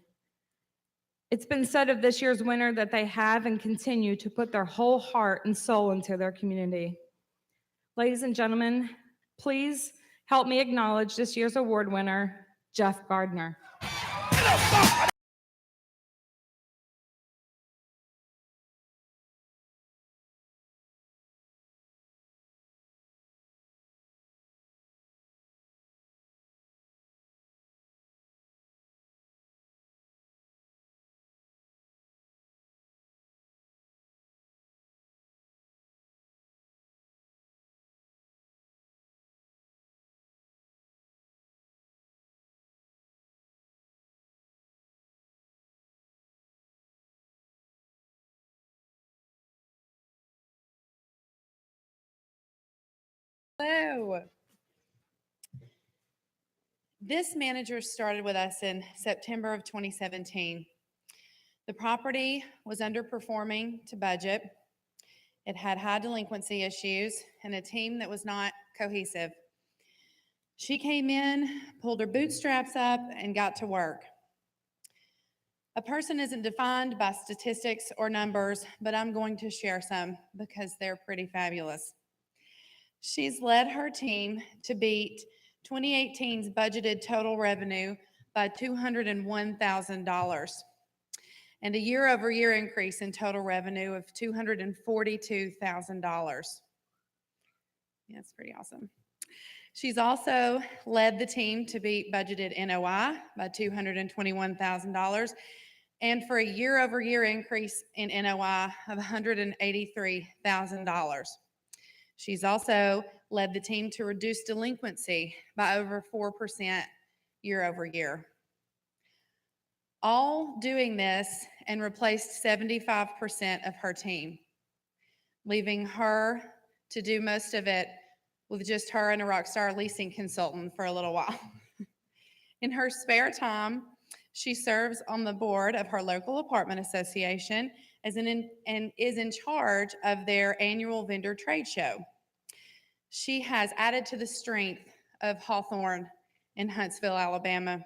It's been said of this year's winner that they have and continue to put their whole heart and soul into their community. Ladies and gentlemen, please help me acknowledge this year's award winner, Jeff Gardner. Hello. This manager started with us in September of 2017. The property was underperforming to budget. It had high delinquency issues and a team that was not cohesive. She came in, pulled her bootstraps up, and got to work. A person isn't defined by statistics or numbers, but I'm going to share some because they're pretty fabulous. She's led her team to beat 2018's budgeted total revenue by $201,000 and a year-over-year increase in total revenue of $242,000. Yeah, that's pretty awesome. She's also led the team to beat budgeted NOI by $221,000 and for a year-over-year increase in NOI of $183,000. She's also led the team to reduce delinquency by over 4% year over year. All doing this and replaced 75% of her team, leaving her to do most of it with just her and a rockstar leasing consultant for a little while. In her spare time, She serves on the board of her local apartment association and is in charge of their annual vendor trade show. She has added to the strength of Hawthorne in Huntsville, Alabama.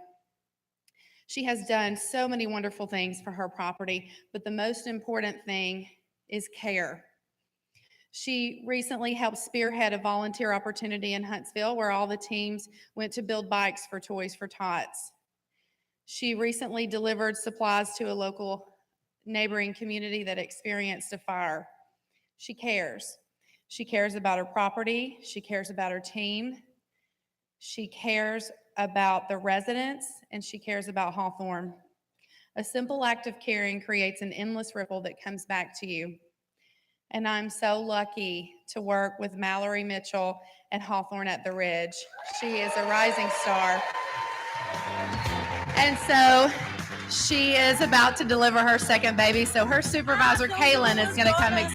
She has done so many wonderful things for her property, but the most important thing is care. She recently helped spearhead a volunteer opportunity in Huntsville where all the teams went to build bikes for Toys for Tots. She recently delivered supplies to a local neighboring community that experienced a fire. She cares. She cares about her property. She cares about her team. She cares about the residents, and she cares about Hawthorne. A simple act of caring creates an endless ripple that comes back to you. And I'm so lucky to work with Mallory Mitchell at Hawthorne at the Ridge. She is a rising star. And so she is about to deliver her second baby. So her supervisor, Kaylin, is going to come. Okay,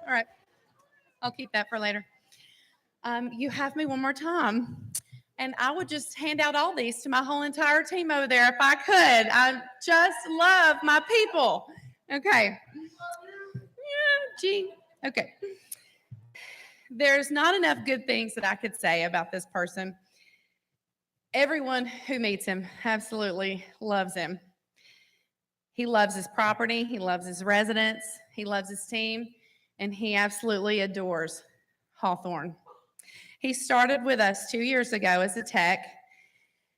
all right. I'll keep that for later. You have me one more time. And I would just hand out all these to my whole entire team over there if I could. I just love my people. Okay. Yeah, gee. Okay. There's not enough good things that I could say about this person. Everyone who meets him absolutely loves him. He loves his property, he loves his residents, he loves his team, and he absolutely adores Hawthorne. He started with us 2 years ago as a tech,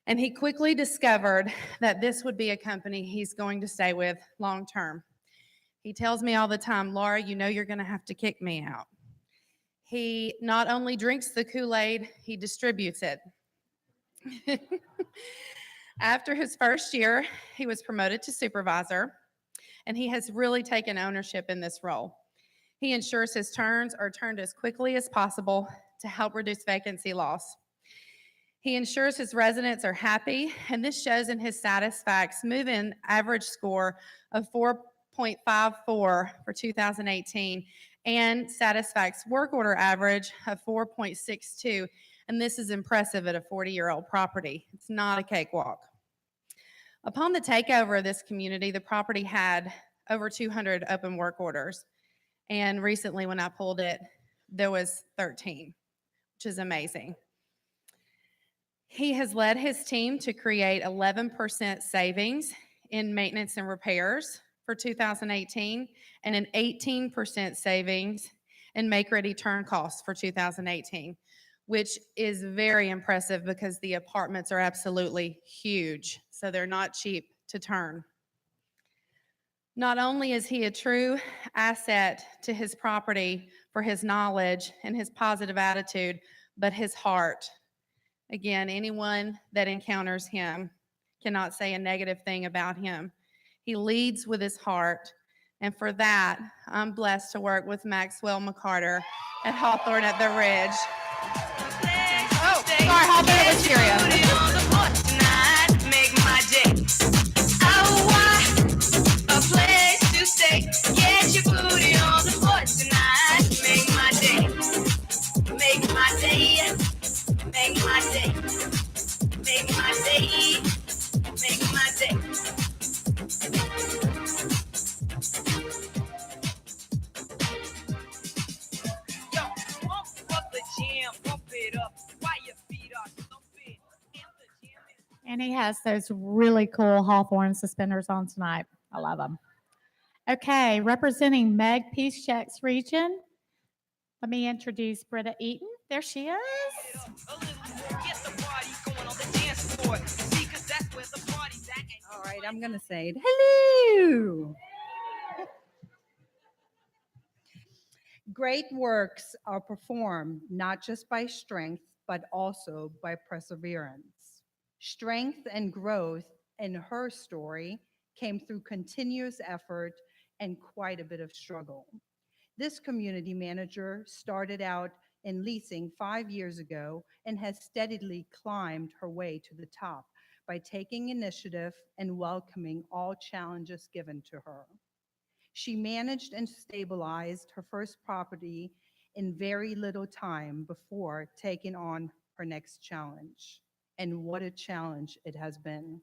and he quickly discovered that this would be a company he's going to stay with long term. He tells me all the time, Laura, you know you're going to have to kick me out. He not only drinks the Kool-Aid, he distributes it. After his first year, he was promoted to supervisor, and he has really taken ownership in this role. He ensures his turns are turned as quickly as possible to help reduce vacancy loss. He ensures his residents are happy, and this shows in his Satisfacts move-in average score of 4.54 for 2018 and Satisfacts work order average of 4.62, and this is impressive at a 40-year-old property. It's not a cakewalk. Upon the takeover of this community, the property had over 200 open work orders. And recently when I pulled it, there was 13, which is amazing. He has led his team to create 11% savings in maintenance and repairs for 2018 and an 18% savings in make-ready turn costs for 2018, which is very impressive because the apartments are absolutely huge, so they're not cheap to turn. Not only is he a true asset to his property for his knowledge and his positive attitude, but his heart. Again, anyone that encounters him cannot say a negative thing about him. He leads with his heart, and for that, I'm blessed to work with Maxwell McCarter at Hawthorne at the Ridge. Oh, sorry, Hawthorne at Wisteria. Get your booty on the floor tonight. Make my day. Make my day. Make my day. Make my day. Make my day. Yo, pump up the jam, pump it up while your feet are thumping. And he has those really cool Hawthorne suspenders on tonight. I love them. Okay, representing Meg Peacecheck's region, let me introduce Britta Eaton. There she is. All right, I'm going to say it. Hello. Great works are performed not just by strength, but also by perseverance. Strength and growth in her story came through continuous effort and quite a bit of struggle. This community manager started out in leasing 5 years ago and has steadily climbed her way to the top by taking initiative and welcoming all challenges given to her. She managed and stabilized her first property in very little time before taking on her next challenge. And what a challenge it has been.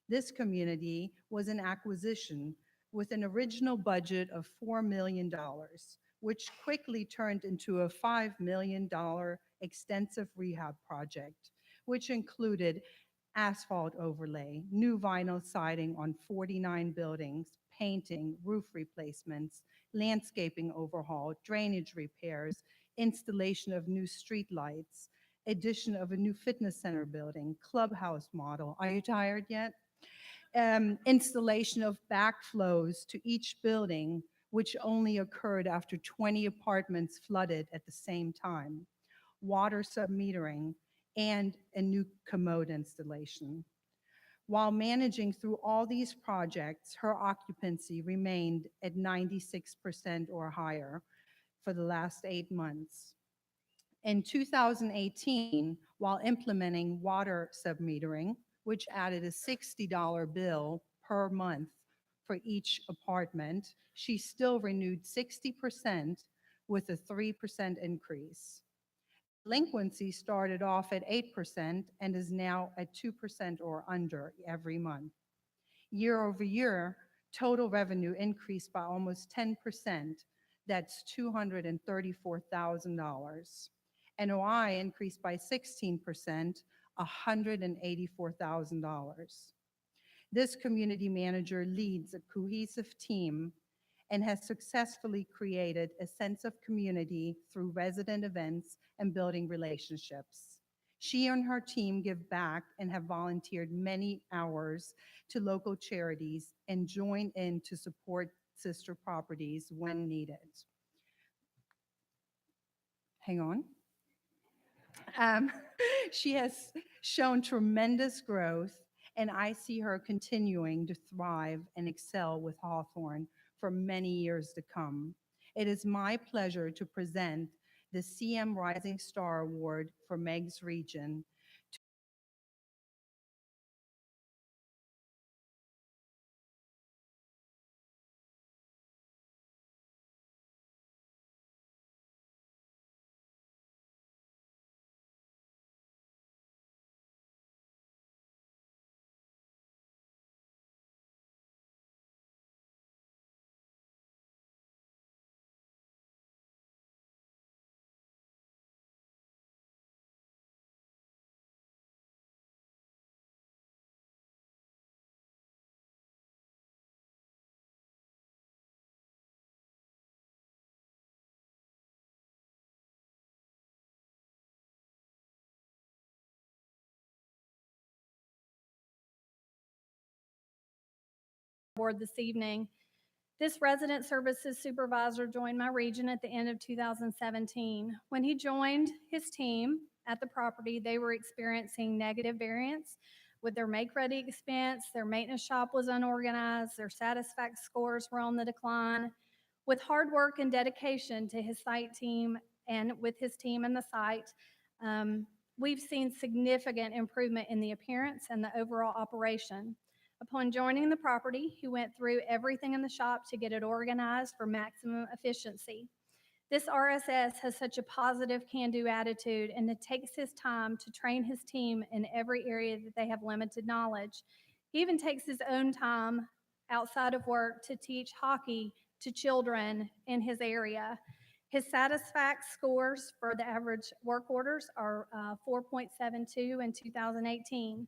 This community was an acquisition with an original budget of $4 million, which quickly turned into a $5 million extensive rehab project, which included asphalt overlay, new vinyl siding on 49 buildings, painting, roof replacements, landscaping overhaul, drainage repairs, installation of new street lights, addition of a new fitness center building, clubhouse model. Are you tired yet? Installation of backflows to each building, which only occurred after 20 apartments flooded at the same time, water submetering, and a new commode installation. While managing through all these projects, her occupancy remained at 96% or higher for the last 8 months. In 2018, while implementing water submetering, which added a $60 bill per month for each apartment, she still renewed 60% with a 3% increase. Delinquency started off at 8% and is now at 2% or under every month. Year over year, total revenue increased by almost 10%. That's $234,000. NOI increased by 16%, $184,000. This community manager leads a cohesive team and has successfully created a sense of community through resident events and building relationships. She and her team give back and have volunteered many hours to local charities and join in to support sister properties when needed. Hang on. She has shown tremendous growth, and I see her continuing to thrive and excel with Hawthorne for many years to come. It is my pleasure to present the CM Rising Star Award for Meg's Region Board this evening. This resident services supervisor joined my region at the end of 2017. When he joined his team at the property, they were experiencing negative variance with their make-ready expense, their maintenance shop was unorganized, their satisfact scores were on the decline. With hard work and dedication to his site team and with his team and the site, we've seen significant improvement in the appearance and the overall operation. Upon joining the property, he went through everything in the shop to get it organized for maximum efficiency. This RSS has such a positive can-do attitude, and it takes his time to train his team in every area that they have limited knowledge. He even takes his own time outside of work to teach hockey to children in his area. His satisfact scores for the average work orders are 4.72 in 2018.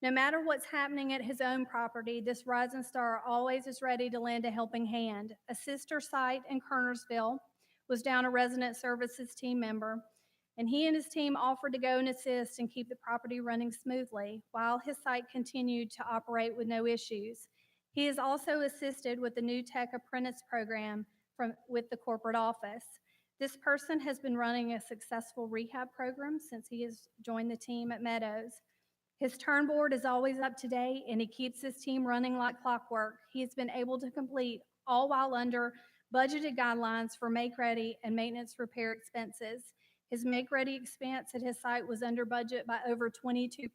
No matter what's happening at his own property, this rising star always is ready to lend a helping hand. A sister site in Kernersville was down a resident services team member, and he and his team offered to go and assist and keep the property running smoothly while his site continued to operate with no issues. He has also assisted with the new tech apprentice program with the corporate office. This person has been running a successful rehab program since he has joined the team at Meadows. His turn board is always up to date, and he keeps his team running like clockwork. He has been able to complete all while under budgeted guidelines for make-ready and maintenance repair expenses. His make-ready expense at his site was under budget by over 22%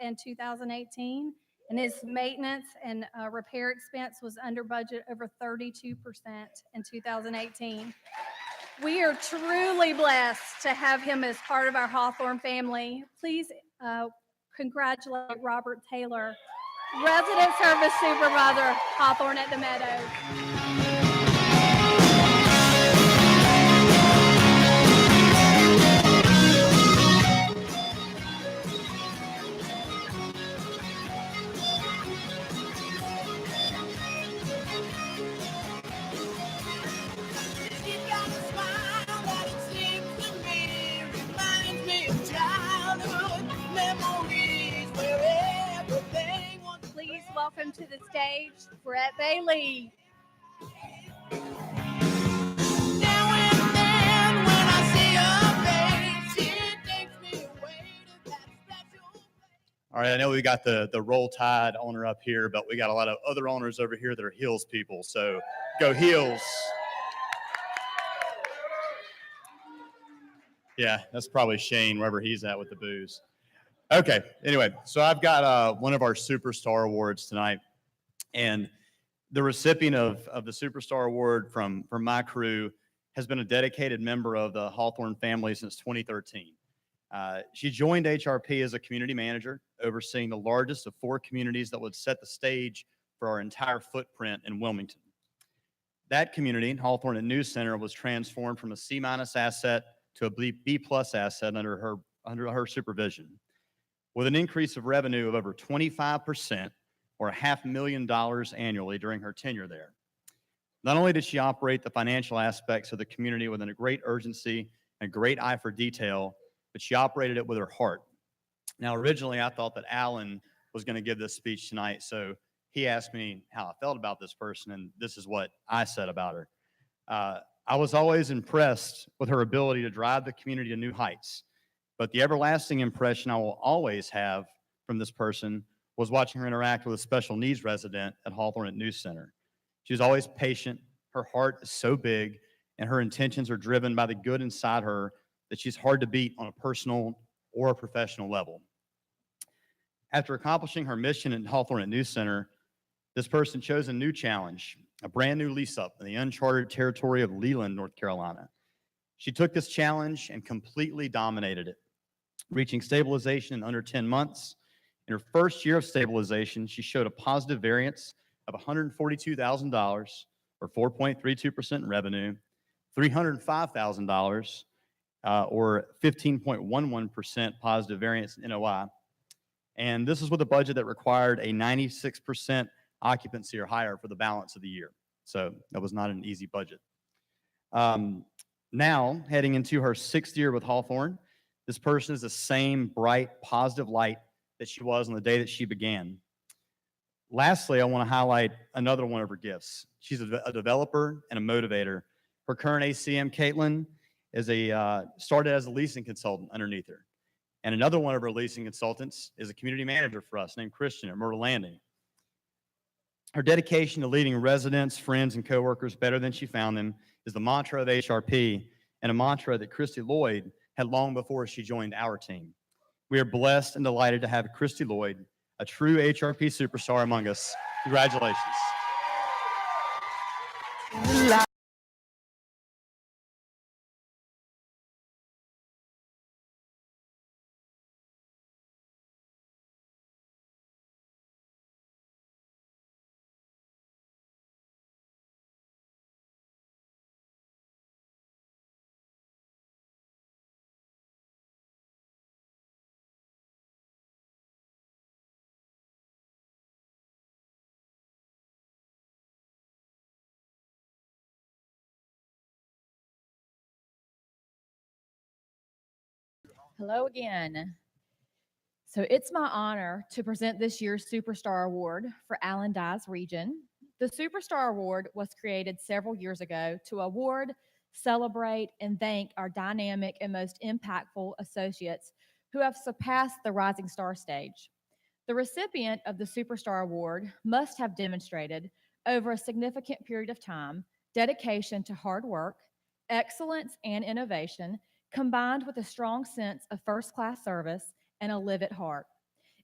in 2018, and his maintenance and repair expense was under budget over 32% in 2018. We are truly blessed to have him as part of our Hawthorne family. Please congratulate Robert Taylor, Resident Service Supervisor, Hawthorne at the Meadows. Please welcome to the stage Brett Bailey. All right, I know we got the Roll Tide owner up here, but we got a lot of other owners over here that are Heels people, so go Heels. Yeah, that's probably Shane, wherever he's at with the booze. Okay, anyway, so I've got one of our Superstar Awards tonight, and the recipient of the Superstar Award from my crew has been a dedicated member of the Hawthorne family since 2013. She joined HRP as a community manager, overseeing the largest of 4 communities that would set the stage for our entire footprint in Wilmington. That community, Hawthorne at News Center, was transformed from a C- asset to a B+ asset under her supervision, with an increase of revenue of over 25%, or $500,000 annually during her tenure there. Not only did she operate the financial aspects of the community with a great urgency and great eye for detail, but she operated it with her heart. Now, originally, I thought that Alan was going to give this speech tonight, so he asked me how I felt about this person, and this is what I said about her. I was always impressed with her ability to drive the community to new heights, but the everlasting impression I will always have from this person was watching her interact with a special needs resident at Hawthorne at News Center. She was always patient, her heart is so big, and her intentions are driven by the good inside her that she's hard to beat on a personal or a professional level. After accomplishing her mission at Hawthorne at News Center, this person chose a new challenge, a brand new lease up in the uncharted territory of Leland, North Carolina. She took this challenge and completely dominated it, reaching stabilization in under 10 months. In her first year of stabilization, she showed a positive variance of $142,000, or 4.32% in revenue, $305,000, or 15.11% positive variance in NOI. And this is with a budget that required a 96% occupancy or higher for the balance of the year. So that was not an easy budget. Now, heading into her 6th year with Hawthorne, this person is the same bright, positive light that she was on the day that she began. Lastly, I want to highlight another one of her gifts. She's a developer and a motivator. Her current ACM, Caitlin, started as a leasing consultant underneath her. And another one of her leasing consultants is a community manager for us named Christian at Myrtle Landing. Her dedication to leading residents, friends, and coworkers better than she found them is the mantra of HRP, and a mantra that Christy Lloyd had long before she joined our team. We are blessed and delighted to have Christy Lloyd, a true HRP superstar, among us. Congratulations. Hello again. So it's my honor to present this year's Superstar Award for Allen Dye's region. The Superstar Award was created several years ago to award, celebrate, and thank our dynamic and most impactful associates who have surpassed the Rising Star stage. The recipient of the Superstar Award must have demonstrated over a significant period of time dedication to hard work, excellence and innovation, combined with a strong sense of first-class service and a live-it heart.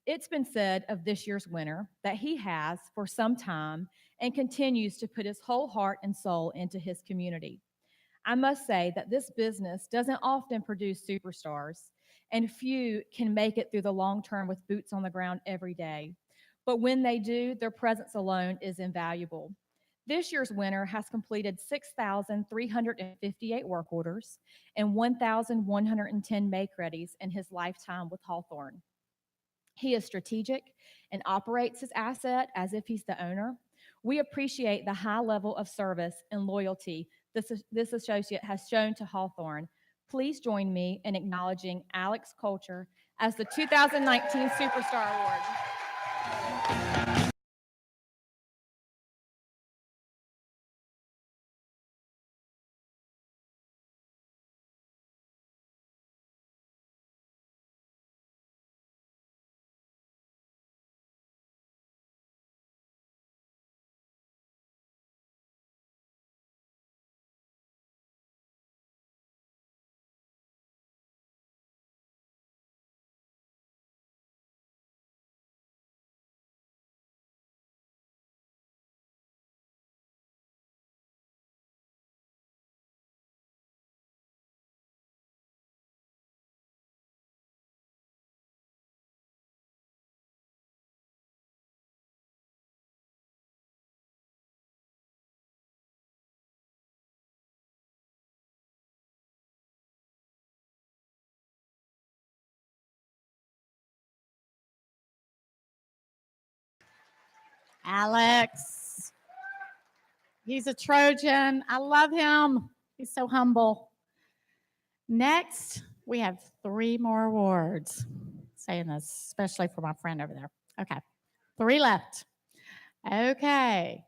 It's been said of this year's winner that he has, for some time, and continues to put his whole heart and soul into his community. I must say that this business doesn't often produce superstars, and few can make it through the long term with boots on the ground every day. But when they do, their presence alone is invaluable. This year's winner has completed 6,358 work orders and 1,110 make-readies in his lifetime with Hawthorne. He is strategic and operates his asset as if he's the owner. We appreciate the high level of service and loyalty this associate has shown to Hawthorne. Please join me in acknowledging Alex Culture as the 2019 Superstar Award. Alex. He's a Trojan. I love him. He's so humble. Next, we have 3 more awards. Saying this, especially for my friend over there. Okay, 3 left. Okay,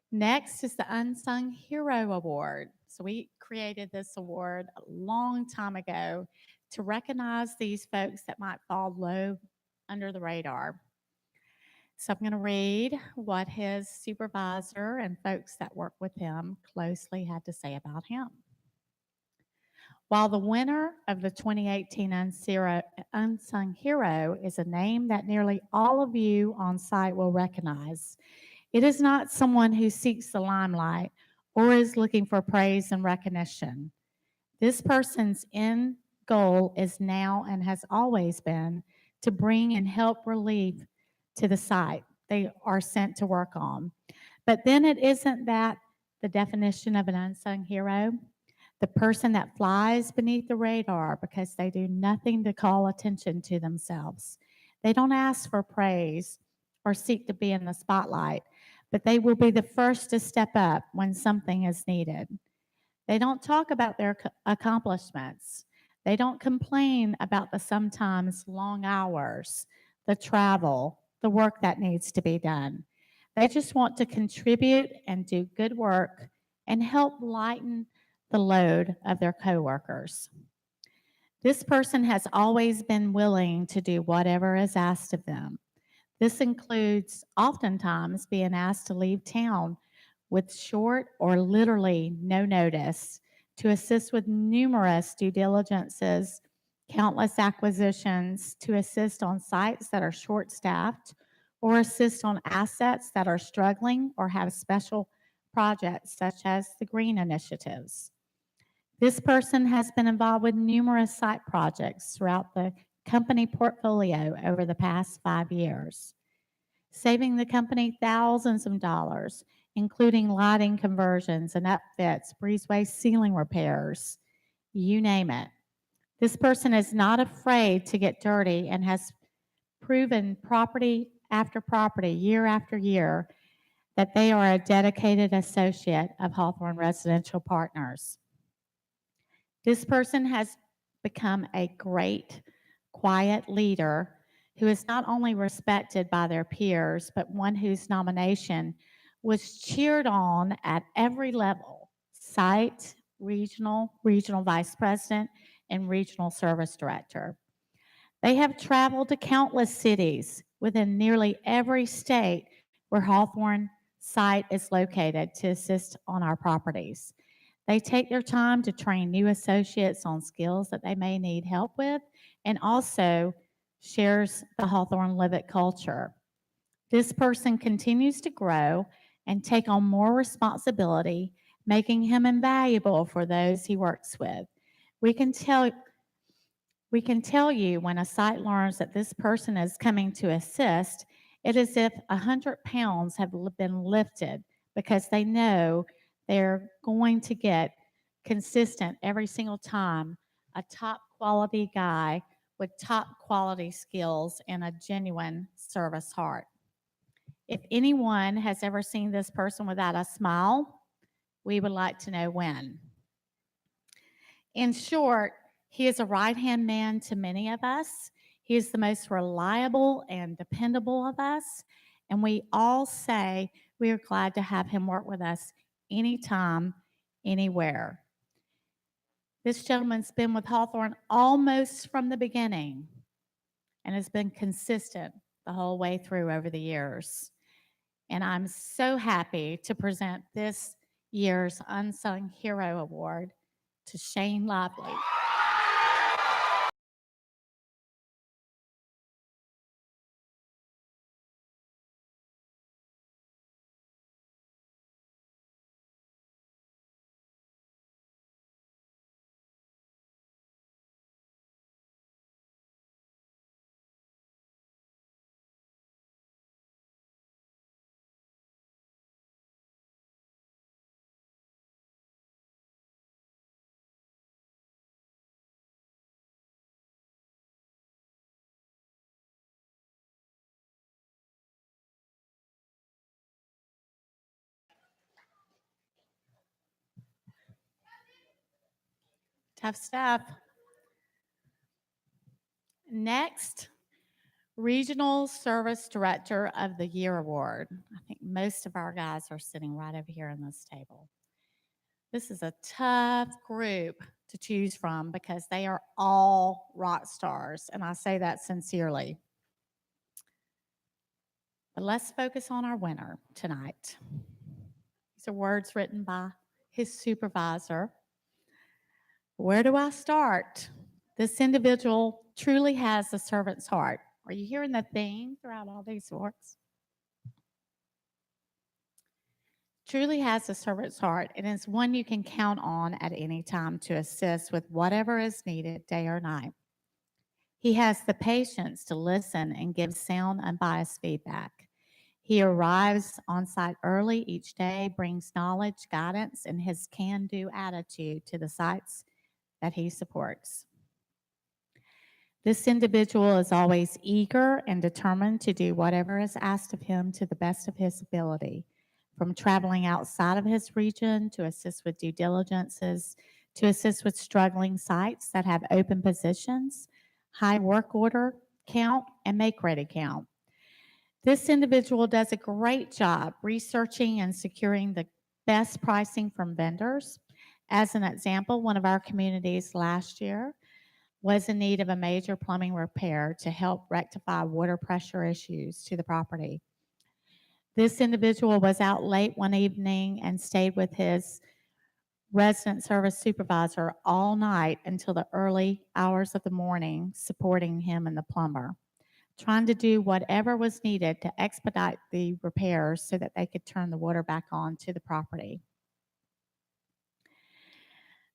next is the Unsung Hero Award. So we created this award a long time ago to recognize these folks that might fall low under the radar. So I'm going to read what his supervisor and folks that work with him closely had to say about him. While the winner of the 2018 Unsung Hero is a name that nearly all of you on site will recognize, it is not someone who seeks the limelight or is looking for praise and recognition. This person's end goal is now and has always been to bring and help relief to the site they are sent to work on. But then it isn't that the definition of an unsung hero? The person that flies beneath the radar because they do nothing to call attention to themselves. They don't ask for praise or seek to be in the spotlight, but they will be the first to step up when something is needed. They don't talk about their accomplishments. They don't complain about the sometimes long hours, the travel, the work that needs to be done. They just want to contribute and do good work and help lighten the load of their coworkers. This person has always been willing to do whatever is asked of them. This includes oftentimes being asked to leave town with short or literally no notice to assist with numerous due diligences, countless acquisitions, to assist on sites that are short-staffed, or assist on assets that are struggling or have special projects such as the green initiatives. This person has been involved with numerous site projects throughout the company portfolio over the past 5 years, saving the company thousands of dollars, including lighting conversions and upfits, breezeway ceiling repairs, you name it. This person is not afraid to get dirty and has proven property after property, year after year, that they are a dedicated associate of Hawthorne Residential Partners. This person has become a great, quiet leader who is not only respected by their peers, but one whose nomination was cheered on at every level: site, regional vice president, and regional service director. They have traveled to countless cities within nearly every state where Hawthorne site is located to assist on our properties. They take their time to train new associates on skills that they may need help with, and also shares the Hawthorne Live It culture. This person continues to grow and take on more responsibility, making him invaluable for those he works with. We can tell you when a site learns that this person is coming to assist, it is as if 100 pounds have been lifted because they know they're going to get consistent every single time a top quality guy with top quality skills and a genuine service heart. If anyone has ever seen this person without a smile, we would like to know when. In short, he is a right-hand man to many of us. He is the most reliable and dependable of us, and we all say we are glad to have him work with us anytime, anywhere. This gentleman's been with Hawthorne almost from the beginning and has been consistent the whole way through over the years. And I'm so happy to present this year's Unsung Hero Award to Shane Lively. Tough stuff. Next, Regional Service Director of the Year Award. I think most of our guys are sitting right over here on this table. This is a tough group to choose from because they are all rock stars, and I say that sincerely. But let's focus on our winner tonight. These are words written by his supervisor. Where do I start? This individual truly has a servant's heart. Are you hearing the theme throughout all these words? Truly has a servant's heart and is one you can count on at any time to assist with whatever is needed day or night. He has the patience to listen and give sound, unbiased feedback. He arrives on site early each day, brings knowledge, guidance, and his can-do attitude to the sites that he supports. This individual is always eager and determined to do whatever is asked of him to the best of his ability, from traveling outside of his region to assist with due diligences, to assist with struggling sites that have open positions, high work order count, and make ready count. This individual does a great job researching and securing the best pricing from vendors. As an example, one of our communities last year was in need of a major plumbing repair to help rectify water pressure issues to the property. This individual was out late one evening and stayed with his resident service supervisor all night until the early hours of the morning, supporting him and the plumber, trying to do whatever was needed to expedite the repairs so that they could turn the water back on to the property.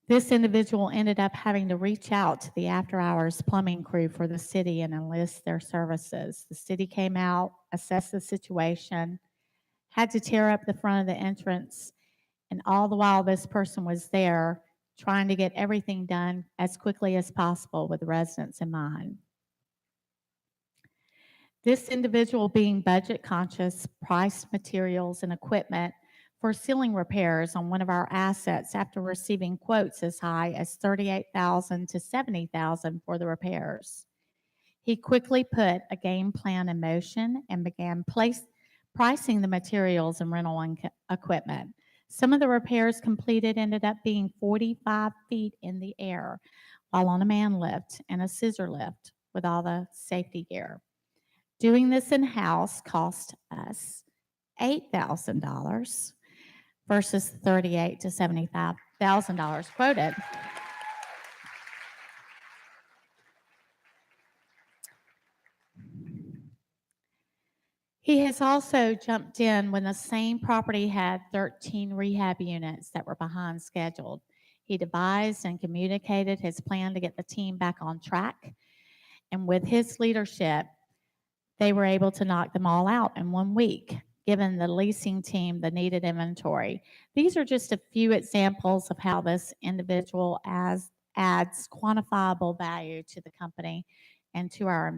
This individual ended up having to reach out to the after-hours plumbing crew for the city and enlist their services. The city came out, assessed the situation, had to tear up the front of the entrance, and all the while this person was there trying to get everything done as quickly as possible with the residents in mind. This individual, being budget conscious, priced materials and equipment for ceiling repairs on one of our assets after receiving quotes as high as $38,000 to $70,000 for the repairs. He quickly put a game plan in motion and began pricing the materials and rental equipment. Some of the repairs completed ended up being 45 feet in the air while on a man lift and a scissor lift with all the safety gear. Doing this in-house cost us $8,000 versus $38,000 to $75,000 $100,000 quoted. He has also jumped in when the same property had 13 rehab units that were behind scheduled. He devised and communicated his plan to get the team back on track. And with his leadership, they were able to knock them all out in 1 week, giving the leasing team the needed inventory. These are just a few examples of how this individual adds quantifiable value to the company and to our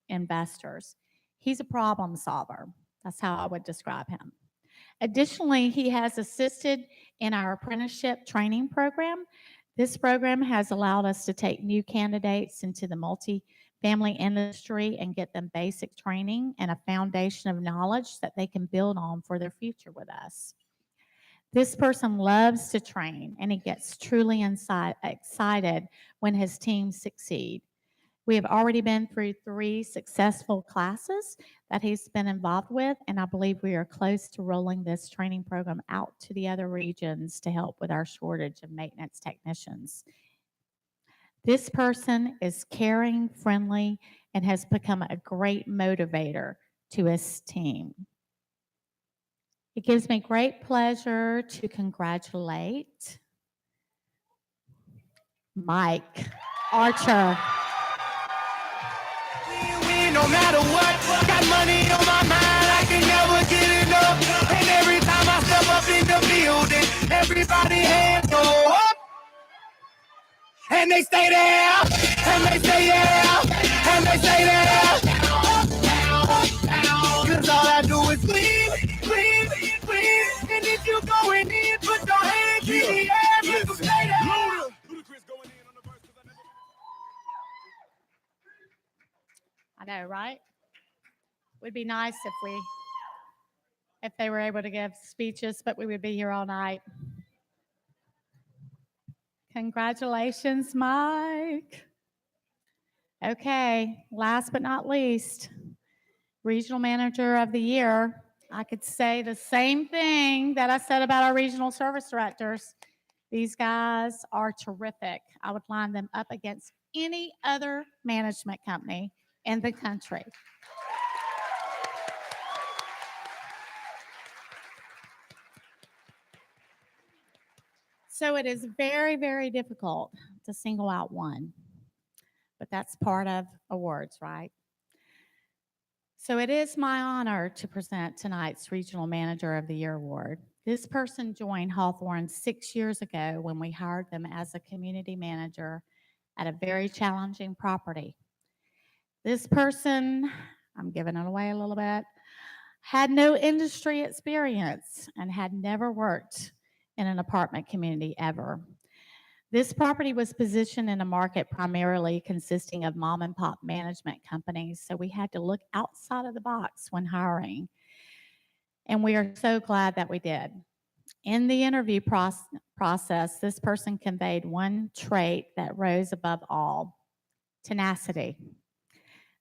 investors. He's a problem solver. That's how I would describe him. Additionally, he has assisted in our apprenticeship training program. This program has allowed us to take new candidates into the multi-family industry and get them basic training and a foundation of knowledge that they can build on for their future with us. This person loves to train, and he gets truly excited when his teams succeed. We have already been through 3 successful classes that he's been involved with, and I believe we are close to rolling this training program out to the other regions to help with our shortage of maintenance technicians. This person is caring, friendly, and has become a great motivator to his team. It gives me great pleasure to congratulate Mike Archer. No matter what, got money on my mind, I can never get enough. And every time I step up in the building, everybody hands go up. And they stay there, and they stay there, and they stay there. Cause all I do is win, win, win. And if you going in, put your hands in the air, make them stay there. I know, right? Would be nice if they were able to give speeches, but we would be here all night. Congratulations, Mike. Okay, last but not least, Regional Manager of the Year. I could say the same thing that I said about our regional service directors. These guys are terrific. I would line them up against any other management company in the country. So it is very, very difficult to single out one, but that's part of awards, right? So it is my honor to present tonight's Regional Manager of the Year award. This person joined Hawthorne 6 years ago when we hired them as a community manager at a very challenging property. This person, I'm giving it away a little bit, had no industry experience and had never worked in an apartment community ever. This property was positioned in a market primarily consisting of mom and pop management companies, so we had to look outside of the box when hiring. And we are so glad that we did. In the interview process, this person conveyed one trait that rose above all: tenacity.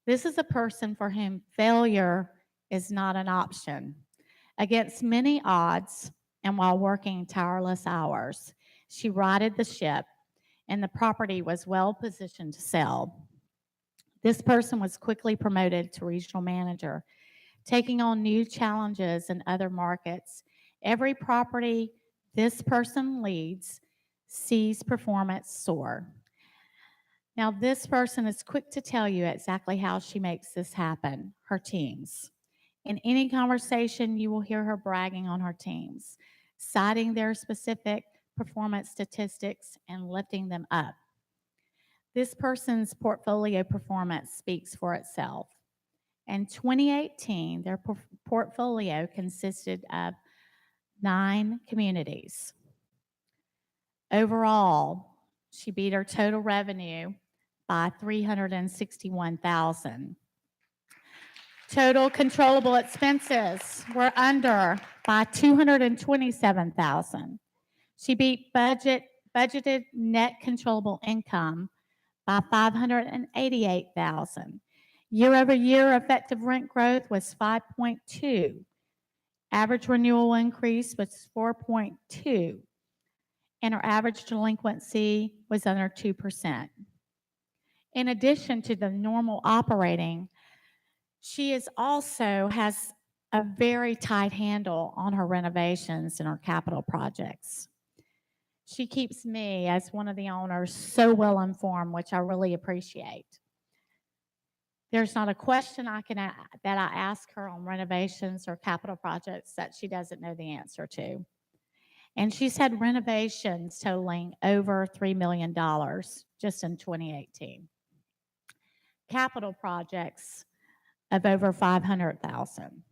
This is a person for whom failure is not an option. Against many odds, and while working tireless hours, she righted the ship, and the property was well positioned to sell. This person was quickly promoted to regional manager, taking on new challenges in other markets. Every property this person leads sees performance soar. Now, this person is quick to tell you exactly how she makes this happen: her teams. In any conversation, you will hear her bragging on her teams, citing their specific performance statistics and lifting them up. This person's portfolio performance speaks for itself. In 2018, their portfolio consisted of 9 communities. Overall, she beat her total revenue by $361,000. Total controllable expenses were under by $227,000. She beat budgeted net controllable income by $588,000. Year-over-year effective rent growth was 5.2. Average renewal increase was 4.2. and her average delinquency was under 2%. In addition to the normal operating, she is also has a very tight handle on her renovations and her capital projects. She keeps me, as one of the owners, so well informed, which I really appreciate. There's not a question that I ask her on renovations or capital projects that she doesn't know the answer to. And she's had renovations totaling over $3 million just in 2018. Capital projects of over 500,000.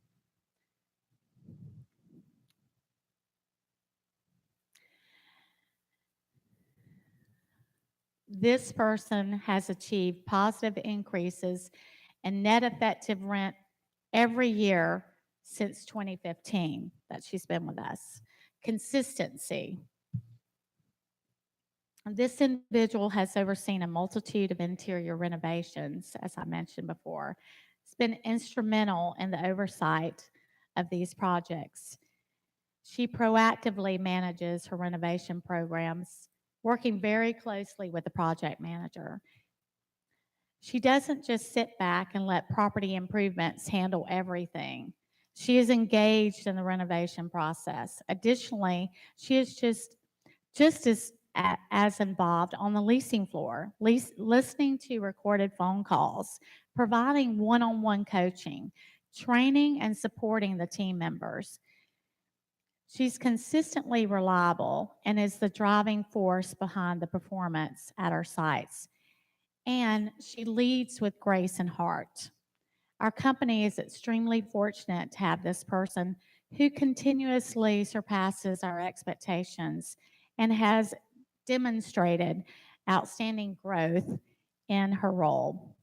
This person has achieved positive increases in net effective rent every year since 2015 that she's been with us. Consistency. This individual has overseen a multitude of interior renovations, as I mentioned before. It's been instrumental in the oversight of these projects. She proactively manages her renovation programs, working very closely with the project manager. She doesn't just sit back and let property improvements handle everything. She is engaged in the renovation process. Additionally, she is just as involved on the leasing floor, listening to recorded phone calls, providing one-on-one coaching, training and supporting the team members. She's consistently reliable and is the driving force behind the performance at our sites. And she leads with grace and heart. Our company is extremely fortunate to have this person who continuously surpasses our expectations and has demonstrated outstanding growth in her role.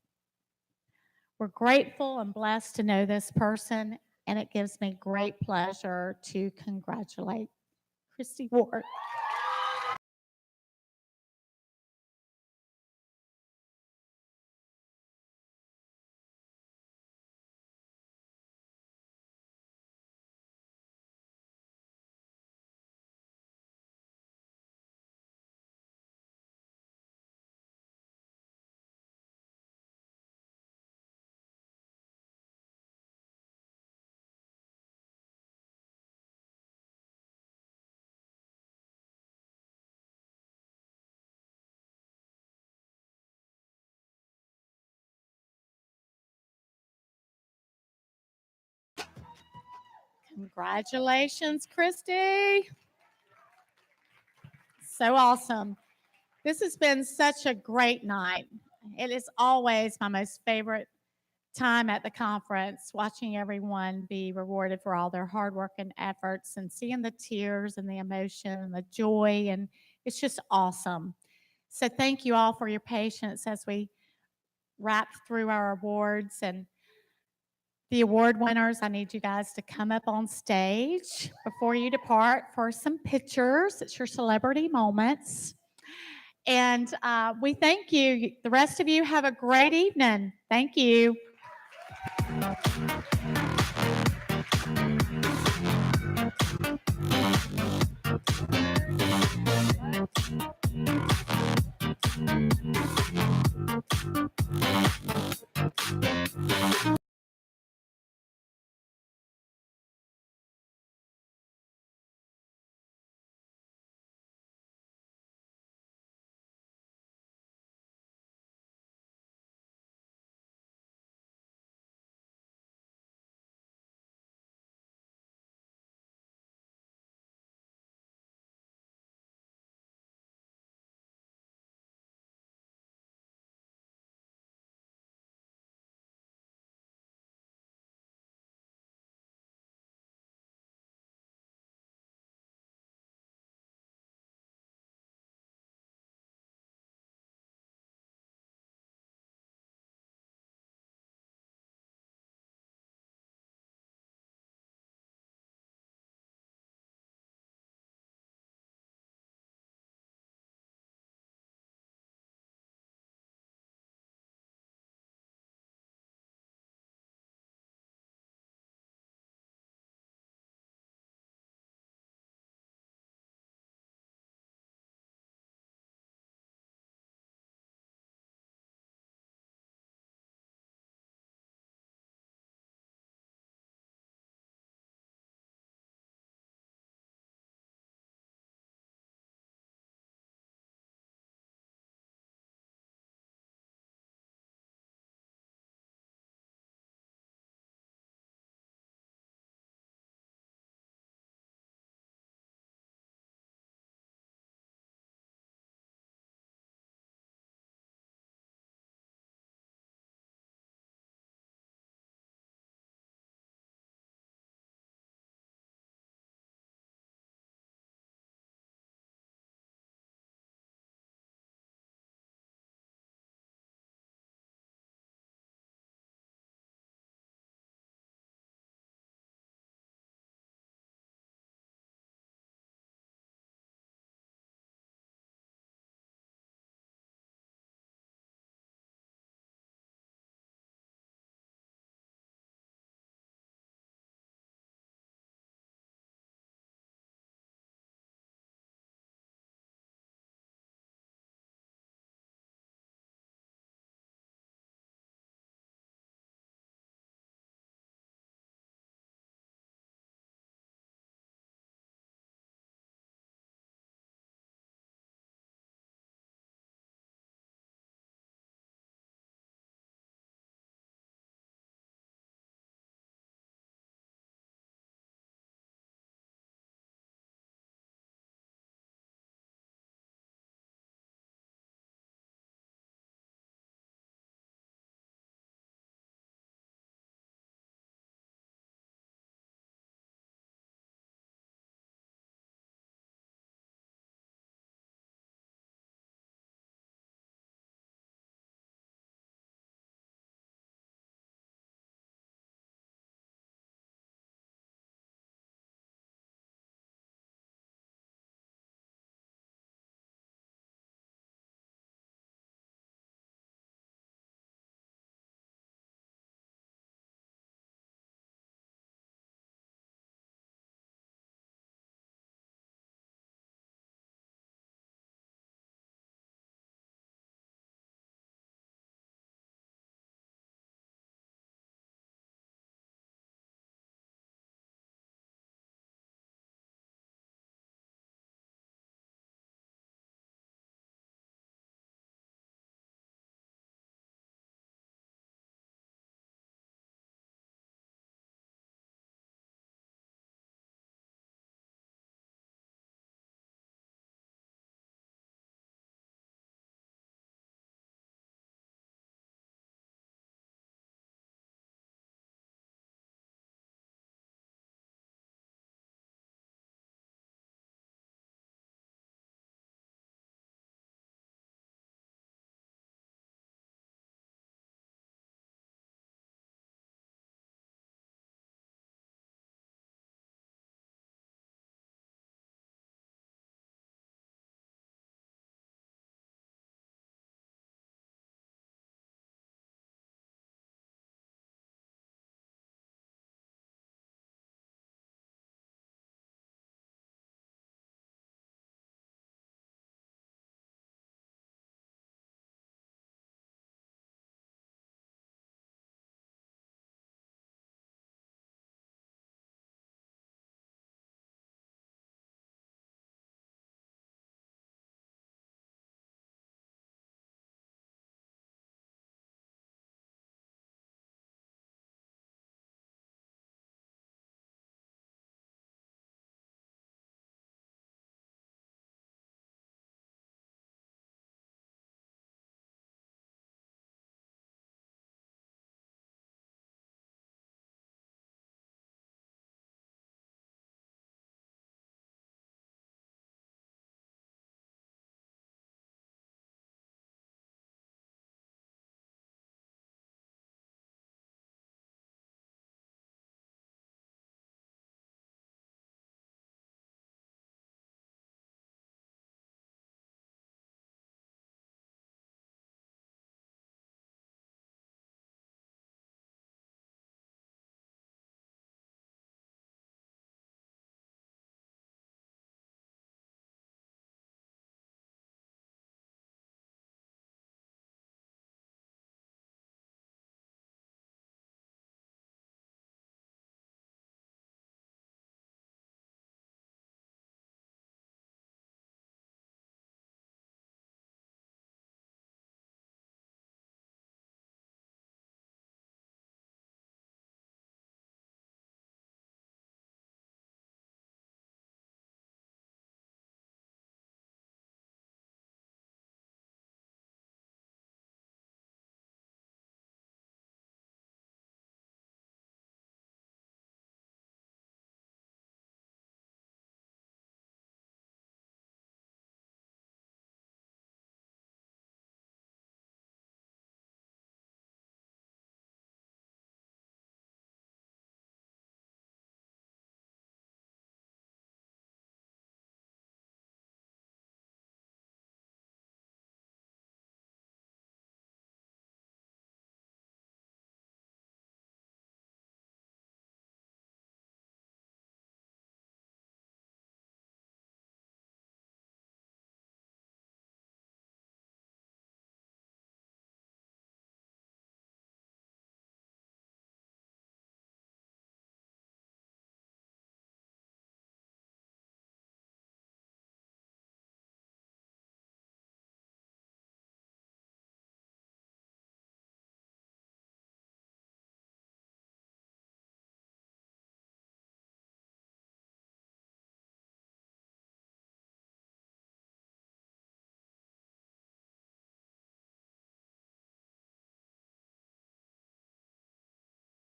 We're grateful and blessed to know this person, and it gives me great pleasure to congratulate Christy Ward. Congratulations, Christy. So awesome. This has been such a great night. It is always my most favorite time at the conference, watching everyone be rewarded for all their hard work and efforts and seeing the tears and the emotion and the joy. And it's just awesome. So thank you all for your patience as we wrapped through our awards. And the award winners, I need you guys to come up on stage before you depart for some pictures. It's your celebrity moments. And we thank you. The rest of you have a great evening. Thank you.